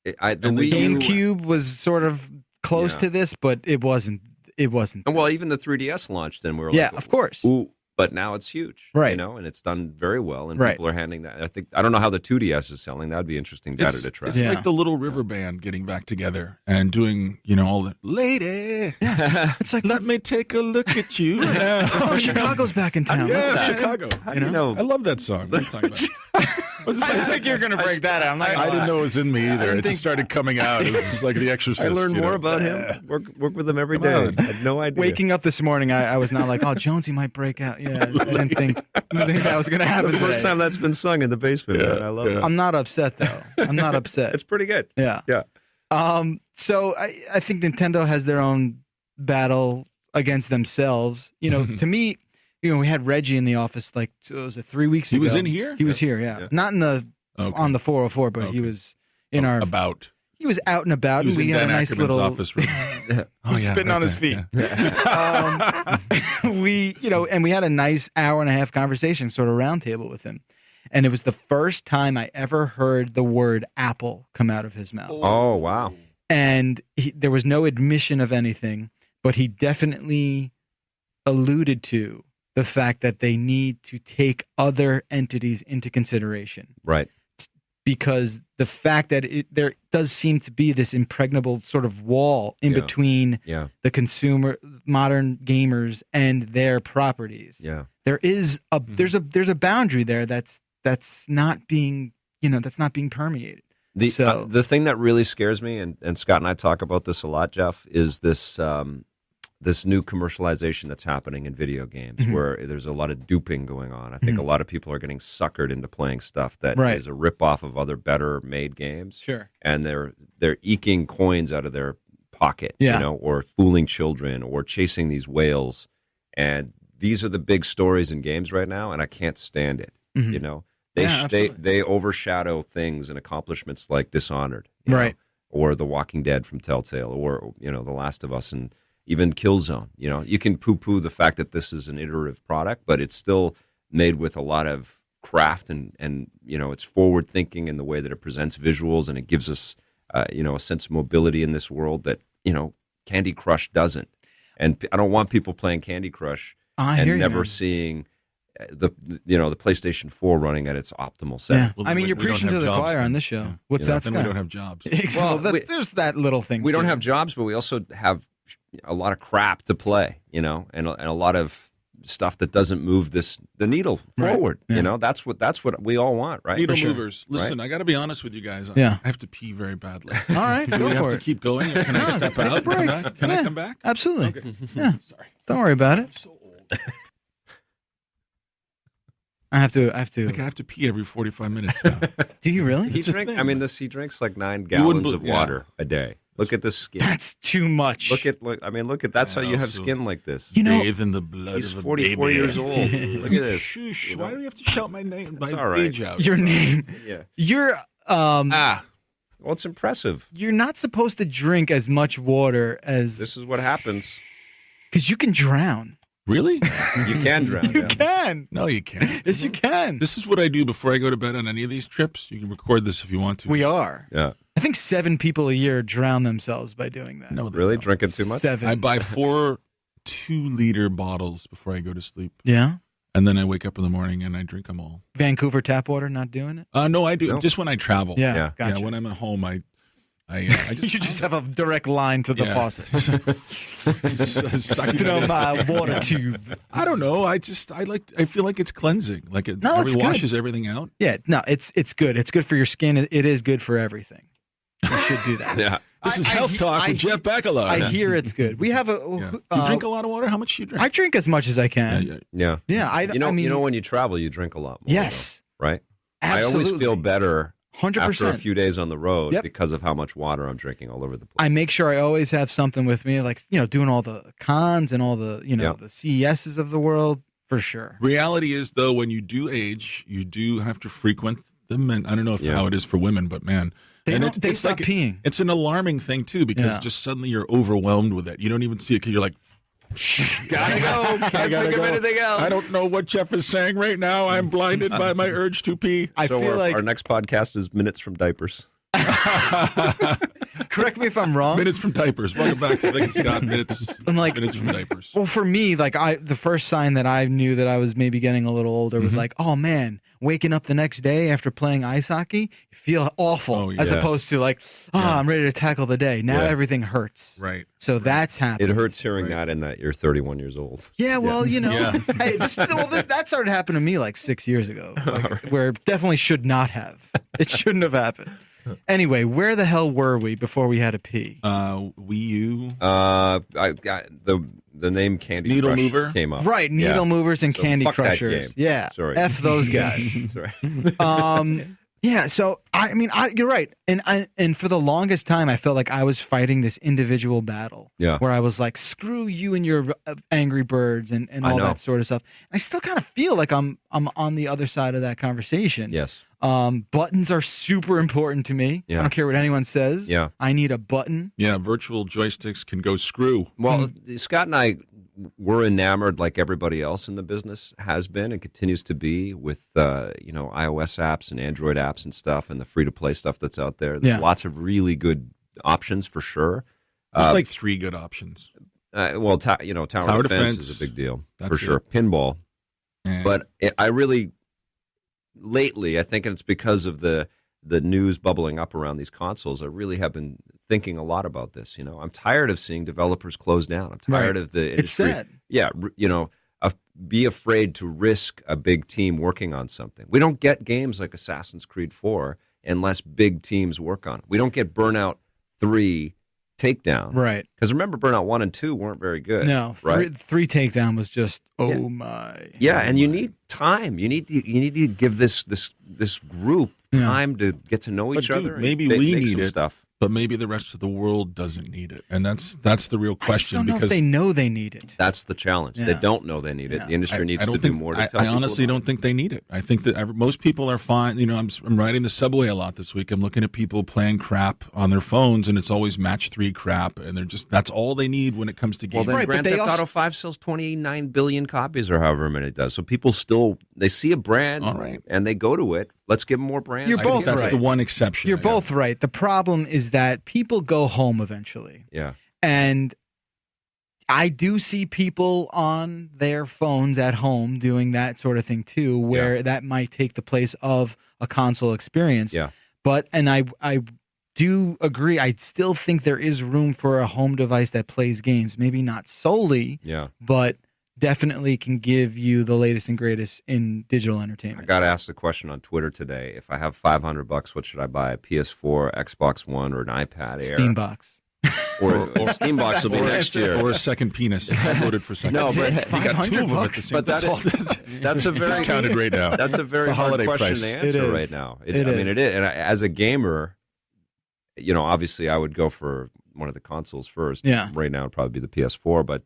The
Wii U-
GameCube was sort of close to this, but it wasn't. It wasn't.
Well, even the 3DS launched, and we were
yeah,
like,
of course.
ooh, but now it's huge,
Right.
And it's done very well, and
Right.
people are handing that. I don't know how the 2DS is selling. That'd be interesting data to track.
It's like the Little River Band getting back together and doing, all the lady.
It's like
Let me take a look at you.
Oh, Chicago's back in town.
Yeah,
Let's-
Chicago.
know?
I love that song. What are you talking about?
I think you're going to break that out. I'm not gonna
I didn't
lie.
know it was in me either. It just started coming out. It was just like The Exorcist.
I learned more about him. Work with him every day.
on.
I had no idea.
Waking up this morning, I was not like, oh, Jonesy might break out. Yeah, I didn't think that was going to happen.
the first
today.
time that's been sung in the basement. Man. I love it.
I'm not upset though. I'm not upset.
It's pretty good.
Yeah.
Yeah.
So I think Nintendo has their own battle against themselves. To me, we had Reggie in the office was it 3 weeks ago?
He was in here?
He was here, yeah. Not in the on the 404, but he was in our
about.
He was out and about,
He was
and we
in
had
Dan
a nice
Ackerman's
little
office room.
spitting on his feet. And we had a nice hour and a half conversation, sort of roundtable with him. And it was the first time I ever heard the word Apple come out of his mouth.
Oh, wow.
And there was no admission of anything, but he definitely alluded to the fact that they need to take other entities into consideration.
Right.
Because the fact that there does seem to be this impregnable sort of wall in between the consumer, modern gamers, and their properties.
Yeah.
There is there's a boundary there that's not being permeated.
The thing that really scares me, and Scott and I talk about this a lot, Jeff, is this this new commercialization that's happening in video games where there's a lot of duping going on. I think a lot of people are getting suckered into playing stuff that is a ripoff of other better made games.
Sure.
And they're eking coins out of their pocket, or fooling children or chasing these whales. And these are the big stories in games right now, and I can't stand it. They overshadow things and accomplishments like Dishonored, or The Walking Dead from Telltale, or The Last of Us, and even Killzone. You can poo-poo the fact that this is an iterative product, but it's still made with a lot of craft and it's forward thinking in the way that it presents visuals, and it gives us a sense of mobility in this world that Candy Crush doesn't. And I don't want people playing Candy Crush and never seeing the PlayStation 4 running at its optimal setting.
Yeah.
Well,
I mean, you're
we don't
preaching
have
to the
jobs
choir
then.
on this show.
Yeah.
What's that,
Then
Scott?
we don't have jobs.
Well,
Well,
there's that little thing.
We don't
too.
have jobs, but we also have a lot of crap to play, and a lot of stuff that doesn't move the needle forward.
Yeah.
That's what we all want, right?
Needle
For sure.
movers. Listen, I got to be honest with you guys.
Yeah.
I have to pee very badly.
All right,
Do
go
we have
for
to
it.
keep going? Can I step out?
break.
Can I
Yeah.
come back?
Absolutely.
Okay.
Yeah.
Sorry.
Don't worry about it.
I'm so old.
I have to.
Like I have to pee every 45 minutes now.
Do you really?
He
It's a
drinks.
thing.
I mean, he drinks like 9
You wouldn't
gallons of
be-
water a day. Look at this skin.
That's too much.
Look at. That's how you have
Also-
skin like this.
Bathe in the blood
He's
of a
44
baby.
years old. Look at this.
Shush. Why do we have to shout my name? My
all right.
age out.
your name.
Yeah.
You're
Ah.
Well, it's impressive.
you're not supposed to drink as much water as
This is what happens.
because you can drown.
Really?
You can drown.
You
yeah.
can.
No, you can't.
Yes, you can.
This is what I do before I go to bed on any of these trips. You can record this if you want to.
We are.
Yeah.
I think 7 people a year drown themselves by doing that.
No, they
Really
don't.
drinking too much?
7.
I buy 4 2-liter bottles before I go to sleep,
Yeah.
and then I wake up in the morning and I drink them all.
Vancouver tap water, not doing it.
No, I do
No.
just when I travel.
Yeah.
Yeah.
Gotcha.
Yeah, when I'm at home, I I
You just have a direct line to the faucet.
Sucking
on my water tube.
I don't know. I feel like it's cleansing. Like it
No, it's good.
washes everything out.
Yeah, no, it's good. It's good for your skin. It is good for everything. You should do that.
Yeah.
This is Health Talk with Jeff Bakalar.
I hear it's good. We have a.
Do you drink a lot of water? How much do you drink?
I drink as much as I can.
Yeah.
I mean,
when you travel, you drink a lot more.
Yes.
Though, right?
Absolutely.
I always feel better
100%.
after a few days on the road
Yep.
because of how much water I'm drinking all over the place.
I make sure I always have something with me, like, doing all the cons and all the, the CESs of the world, for sure.
Reality is, though, when you do age, you do have to frequent them. And I don't know how it is for women, but man.
They stop peeing.
It's an alarming thing, too, because just suddenly you're overwhelmed with it. You don't even see it because you're like,
Gotta go. Can't think of anything else.
I don't know what Jeff is saying right now. I'm blinded by my urge to pee.
I feel like
our next podcast is Minutes from Diapers.
Correct me if I'm wrong.
Minutes from Diapers. Welcome back to Vic and Scott. Minutes from Diapers.
Well, for me, the first sign that I knew that I was maybe getting a little older was like, oh man, waking up the next day after playing ice hockey, you feel awful, as opposed to like, I'm ready to tackle the day. Now everything hurts.
Right.
So that's happening.
It hurts hearing that and that you're 31 years old.
Yeah, well, hey, that started happening to me like 6 years ago, where it definitely should not have. It shouldn't have happened. Anyway, where the hell were we before we had to pee?
Wii U.
I got the name Candy
Needle
Crush
Mover?
came up.
Right, Needle Movers and
So
Candy
fuck that
Crushers.
game.
Yeah,
Sorry.
F those guys.
Sorry.
Yeah, so I mean, you're right, and for the longest time, I felt like I was fighting this individual battle.
Yeah.
Where I was like, screw you and your Angry Birds and all that sort of stuff. I still kind of feel like I'm on the other side of that conversation.
Yes.
Buttons are super important to me.
Yeah.
I don't care what anyone says.
Yeah.
I need a button.
Yeah, virtual joysticks can go screw.
Well, Scott and I were enamored, like everybody else in the business has been and continues to be, with iOS apps and Android apps and stuff, and the free-to-play stuff that's out there. There's lots of really good options for sure.
There's like 3 good options.
Tower defense is a big deal for sure. Pinball, but lately, I think, and it's because of the news bubbling up around these consoles, I really have been thinking a lot about this. I'm tired of seeing developers close down. I'm tired of the industry.
It's sad.
Yeah, be afraid to risk a big team working on something. We don't get games like Assassin's Creed 4 unless big teams work on it. We don't get Burnout 3 Takedown.
Right.
Because remember, Burnout 1 and 2 weren't very good.
No,
right?
3 Takedown was just, my.
Yeah, and you need time. You need to give this group time to get to know each other.
Maybe we need it, but maybe the rest of the world doesn't need it, and that's the real question.
I just don't know if they know they need it.
That's the challenge. They don't know they need it. The industry needs to do more to tell
I
people
honestly don't think they need it. I think that most people are fine. I'm riding the subway a lot this week. I'm looking at people playing crap on their phones, and it's always match 3 crap, and that's all they need when it comes to games.
Well, then Grand Theft Auto 5 sells 29 billion copies or however many it does. So people they see a brand and they go to it. Let's give them more brands.
You're both
that's
right.
the one exception.
You're both right. The problem is that people go home eventually.
Yeah.
And I do see people on their phones at home doing that sort of thing too, where that might take the place of a console experience.
Yeah.
But, and I do agree, I still think there is room for a home device that plays games. Maybe not solely, but definitely can give you the latest and greatest in digital entertainment.
I got asked a question on Twitter today. If I have $500, what should I buy? A PS4, Xbox One, or an iPad Air?
Steambox.
Or Steambox will be next year.
Or a second penis. I voted for second.
No, but
you got 2 of them at the same time.
That's a very
discounted right now.
That's a very hard question to answer right now. It is. And as a gamer, obviously I would go for one of the consoles first.
Yeah.
Right now it'd probably be the PS4, but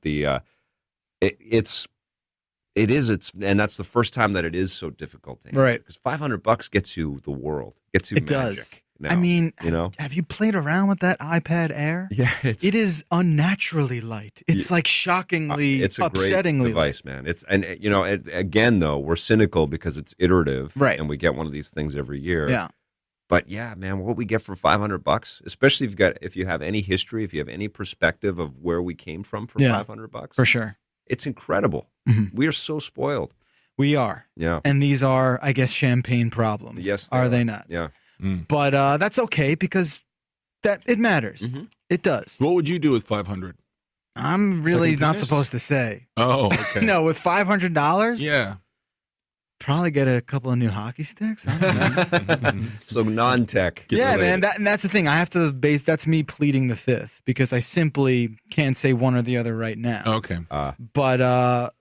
and that's the first time that it is so difficult to answer.
Right.
Because $500 gets you the world, gets you
It
magic.
does.
Now,
I mean, have you played around with that iPad Air?
Yeah,
it is unnaturally light. It's like shockingly,
it's a
upsettingly
great device, man. Again though, we're cynical because it's iterative,
right?
And we get one of these things every year.
Yeah.
But yeah, man, what we get for $500, especially if you have any history, if you have any perspective of where we came from for $500,
for sure,
it's incredible.
Mm-hmm.
We are so spoiled.
We are.
Yeah.
And these are, I guess, champagne problems.
Yes.
Are they not?
Yeah.
But that's okay because that it matters. It does.
What would you do with 500?
I'm really
Second
not
penis?
supposed to say.
Oh, okay.
No, with $500,
Yeah.
probably get a couple of new hockey sticks. I don't know.
So non-tech.
Yeah,
related.
man, and that's the thing. I have to base. That's me pleading the fifth because I simply can't say one or the other right now.
Okay.
But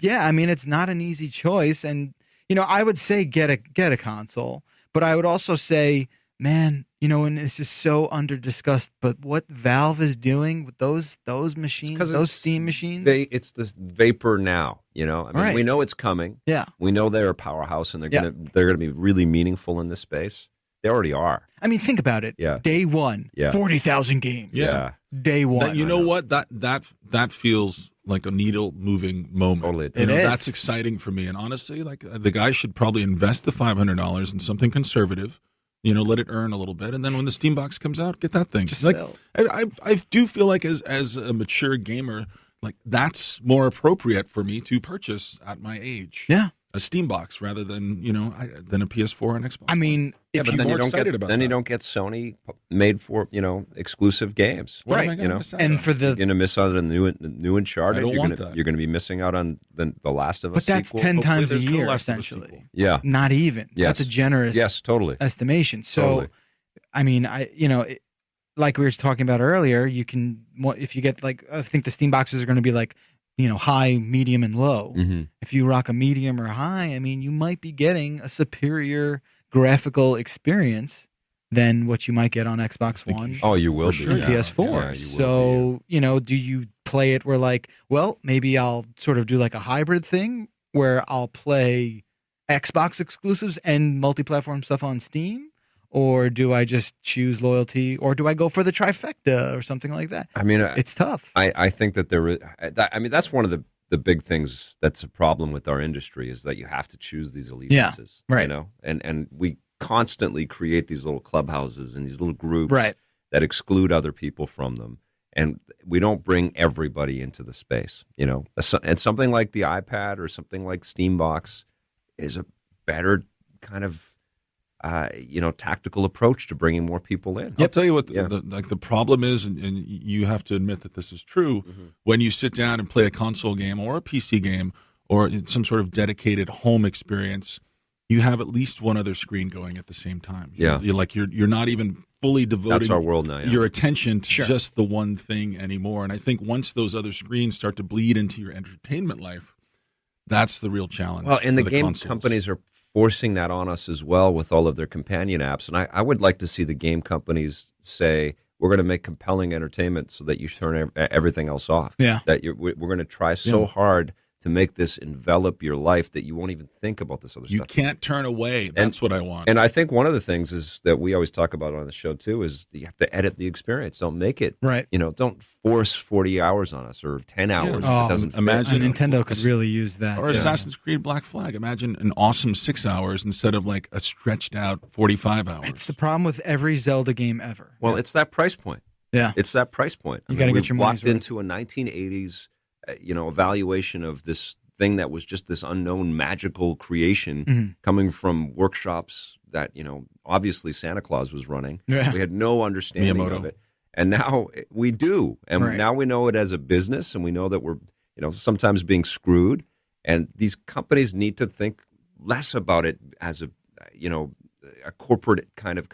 yeah, I mean, it's not an easy choice, and I would say get a console, but I would also say, man, and this is so under discussed, but what Valve is doing with those machines, those Steam machines,
it's the vapor now. I mean,
Right.
we know it's coming.
Yeah.
We know they're a powerhouse, and they're gonna be really meaningful in this space. They already are.
I mean, think about it.
Yeah.
Day one,
Yeah.
40,000 games.
Yeah.
Day one.
You know what? That feels like a needle moving moment.
Totally.
It is.
That's exciting for me. And honestly, like the guy should probably invest the $500 in something conservative. Let it earn a little bit, and then when the Steam box comes out, get that thing.
Just
like,
sell.
I do feel like as a mature gamer, like that's more appropriate for me to purchase at my age.
Yeah.
A Steam box rather than than a PS4 and Xbox.
I mean,
Yeah,
if
but
you
then you
more
don't
excited
get
about
then you
that.
don't get Sony made for exclusive games.
What am I
right,
gonna miss out
and
on?
for
You're
the
gonna miss out on the new Uncharted.
I don't
you're
want
gonna
that.
you're gonna be missing out on the Last of Us.
but that's
sequel.
10
Hopefully
times a
there's no
year
Last of Us
essentially.
sequel.
Yeah.
Not even.
Yes.
That's a generous
Yes. Totally.
estimation. So,
Totally.
I mean, like we were talking about earlier, you can if you get I think the Steam boxes are going to be like high, medium, and low.
Mm-hmm.
If you rock a medium or high, I mean, you might be getting a superior graphical experience than what you might get on Xbox
think
One
you
Oh, you will
For
be.
sure.
and
Yeah,
PS4.
yeah, you will be,
So, do you play it where well, maybe I'll sort of do like a hybrid thing where I'll play Xbox exclusives and multi-platform stuff on Steam? Or do I just choose loyalty? Or do I go for the trifecta or something like that?
I mean,
It's tough.
I think that there is. I mean, that's one of the big things that's a problem with our industry is that you have to choose these allegiances.
Yeah, right.
You know, and we constantly create these little clubhouses and these little groups
Right.
that exclude other people from them, and we don't bring everybody into the space. And something like the iPad or something like Steambox is a better kind of tactical approach to bringing more people in.
I'll tell you what
Yeah.
the problem is, and you have to admit that this is true. When you sit down and play a console game or a PC game or some sort of dedicated home experience, you have at least one other screen going at the same time.
Yeah.
You're not even fully devoting
That's our world now. Yeah.
your attention to
Sure.
just the one thing anymore. And I think once those other screens start to bleed into your entertainment life, that's the real challenge.
Well, and
for
the game
consoles.
companies are forcing that on us as well with all of their companion apps. And I would like to see the game companies say, we're going to make compelling entertainment so that you turn everything else off.
Yeah.
That we're going to try so hard to make this envelop your life that you won't even think about this other
You
stuff.
can't turn away. That's what I want.
And I think one of the things is that we always talk about on the show too is you have to edit the experience. Don't make it.
Right.
Don't force 40 hours on us or 10 hours.
Oh,
if it doesn't fit.
imagine-
Nintendo could really use that.
Or Assassin's Creed Black Flag. Imagine an awesome 6 hours instead of like a stretched out 45 hours.
It's the problem with every Zelda game ever.
Well, it's that price point.
Yeah.
It's that price point.
You gotta
we
get your money's
walked
worth.
into a 1980s, evaluation of this thing that was just this unknown magical creation
Mm-hmm.
coming from workshops that obviously Santa Claus was running.
Yeah.
We had no understanding
Miyamoto.
of it, and now we do, and
Right.
now we know it as a business, and we know that we're sometimes being screwed, and these companies need to think less about it as a corporate kind of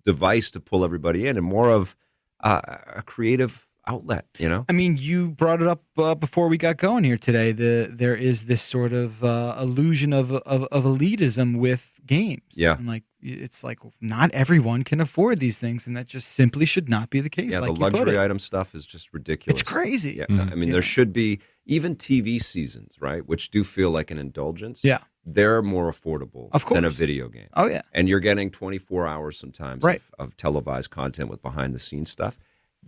device to pull everybody in, and more of a creative outlet.
I mean, you brought it up before we got going here today. There is this sort of illusion of elitism with games.
Yeah.
And it's like not everyone can afford these things, and that just simply should not be the case.
Yeah,
like
the
you put
luxury
it.
item stuff is just ridiculous.
It's crazy.
Yeah, I mean,
Yeah.
there should be even TV seasons, right, which do feel like an indulgence.
Yeah.
They're more affordable
Of
than a
course.
video game.
Oh yeah.
And you're getting 24 hours sometimes
Right.
of televised content with behind-the-scenes stuff.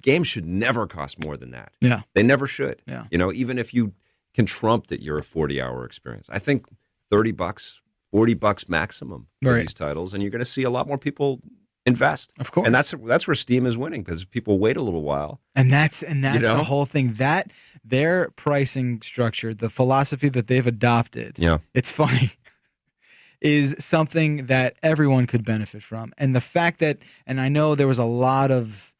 Games should never cost more than that.
Yeah.
They never should.
Yeah.
Even if you can trump that you're a 40-hour experience. I think $30, $40 maximum for
Right.
these titles, and you're going to see a lot more people invest.
Of course.
And that's where Steam is winning because people wait a little while.
And that's
know?
the whole thing. That their pricing structure, the philosophy that they've adopted.
Yeah.
It's funny. is something that everyone could benefit from. And the fact that, and I know there was a lot of,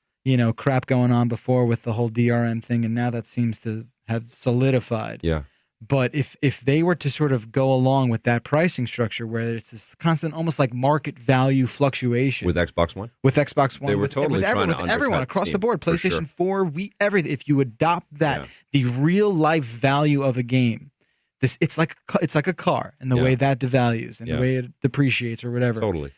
crap going on before with the whole DRM thing, and now that seems to have solidified.
Yeah.
But if they were to sort of go along with that pricing structure where it's this constant, almost like market value fluctuation
With Xbox One?
with Xbox One,
They were
with,
totally
with,
trying to
with everyone
undercut
across the
Steam,
board,
for
PlayStation
sure.
4, everything. If you adopt that, the real life value of a game, it's like a car, and the way that devalues and the way it depreciates or whatever.
Totally.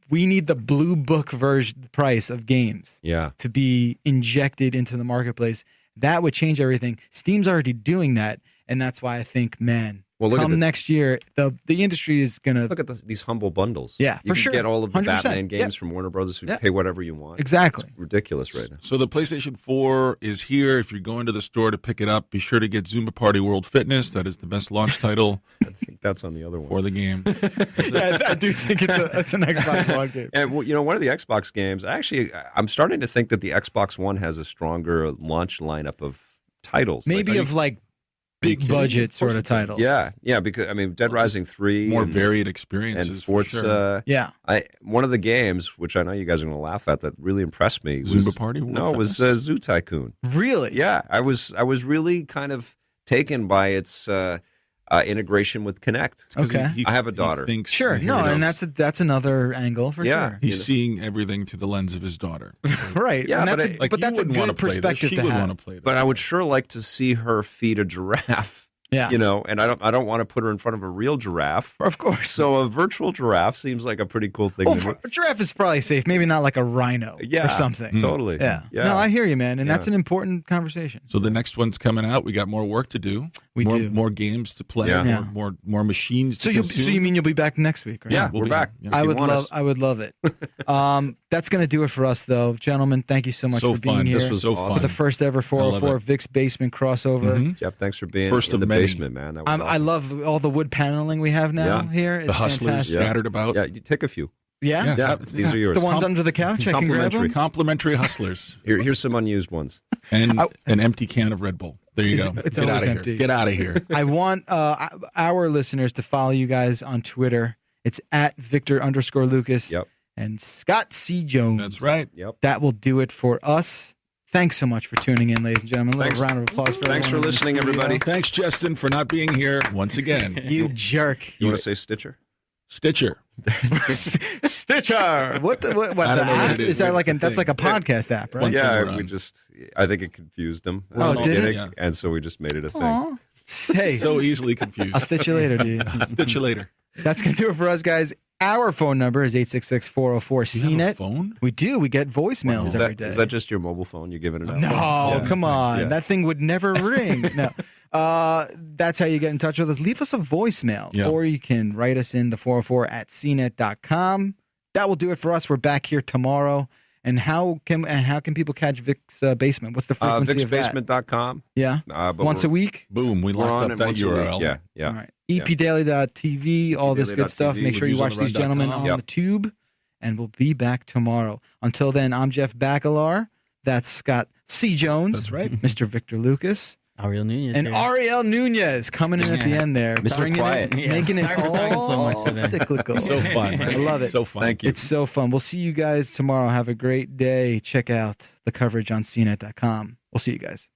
We need the blue book version price of games to be injected into the marketplace. That would change everything. Steam's already doing that, and that's why I think, come next year, the industry is gonna
look at these humble bundles.
Yeah,
you
for sure.
Get all of the
100%.
Batman games from Warner Brothers. You pay whatever you want.
Exactly.
It's ridiculous right now.
So the PlayStation 4 is here. If you're going to the store to pick it up, be sure to get Zumba Party World Fitness. That is the best launch title
I think that's on the other one
for the game.
I do think it's an Xbox One game.
And one of the Xbox games, I'm starting to think that the Xbox One has a stronger launch lineup of titles.
Maybe big budget sort of titles.
Yeah, because Dead Rising 3,
more varied experiences,
and Forza.
For sure.
One of the games, which I know you guys are going to laugh at, that really impressed me was
Zumba Party.
was Zoo Tycoon.
Really?
Yeah, I was really kind of taken by its integration with Kinect.
Okay.
I have a daughter.
Sure. No, and that's another angle for sure.
He's seeing everything through the lens of his daughter.
Right.
Yeah,
and that's a good perspective to have.
But I would sure like to see her feed a giraffe.
Yeah.
And I don't want to put her in front of a real giraffe.
Of course.
So a virtual giraffe seems like a pretty cool thing.
A giraffe is probably safe. Maybe not like a rhino or something.
Totally.
Yeah. No, I hear you, man. And that's an important conversation.
So the next one's coming out. We got more work to do.
We do.
More games to play.
Yeah.
More machines to consume.
So you mean you'll be back next week, right?
Yeah, we're back.
Yeah.
I would love it. That's going to do it for us, though. Gentlemen, thank you so much for being here.
This was so fun.
For the first ever 404 Vic's Basement crossover.
Mm-hmm.
Jeff, thanks for being
First
in
of
the
many.
basement, man. That was awesome.
I love all the wood paneling we have now here. It's
the hustlers
fantastic.
scattered about.
Yeah, you take a few.
Yeah?
Yeah, these are yours.
The ones under the couch, I can grab them?
Complimentary hustlers.
Here's some unused ones.
And an empty can of Red Bull. There you go.
It's
Get
always
out of
empty.
Here. Get out of here.
I want our listeners to follow you guys on Twitter. It's at Victor_Lucas
Yep.
and Scott C. Jones.
That's right.
Yep.
That will do it for us. Thanks so much for tuning in, ladies and gentlemen. A little round of applause for
Thanks for
everyone in the
listening,
studio.
everybody.
Thanks, Justin, for not being here once again.
You jerk.
You want to say Stitcher?
Stitcher.
Stitcher. What
I don't know
the
what
app?
it is.
Is that like
It's
that's
the
like a podcast app, right?
One
Yeah,
thing we're on.
I think it confused them. at
Oh,
the
did it?
beginning,
Yeah.
And so we just made it a thing.
Aw. Hey,
So easily confused.
I'll stitch you later, dude.
Stitch you later.
That's going to do it for us, guys. Our phone number is 866-404-CNET.
You have a phone?
We do. We get voicemails every day.
Is that just your mobile phone? You're giving it out?
No,
Yeah.
come on.
Yeah.
That thing would never ring. No. That's how you get in touch with us. Leave us a voicemail,
Yeah.
or you can write us in the 404 at cnet.com. That will do it for us. We're back here tomorrow. And how can people catch Vic's Basement? What's the frequency of that?
VixBasement.com.
Yeah.
Once
a week?
Boom. We
We're on
locked
it
up that
once a week.
URL.
Yeah.
All right. epdaily.tv, all this good stuff. Make sure you watch these gentlemen on the tube, and we'll be back tomorrow. Until then, I'm Jeff Bakalar. That's Scott C. Jones.
That's right.
Mr. Victor Lucas.
Ariel Nunez.
And
here.
Ariel Nunez coming in at the end there.
Mr.
Bringing
Quiet.
It, making it
Sorry for talking so much
all
today.
cyclical.
So fun. Right?
I love it.
So fun.
Thank you.
It's so fun. We'll see you guys tomorrow. Have a great day. Check out the coverage on cnet.com. We'll see you guys.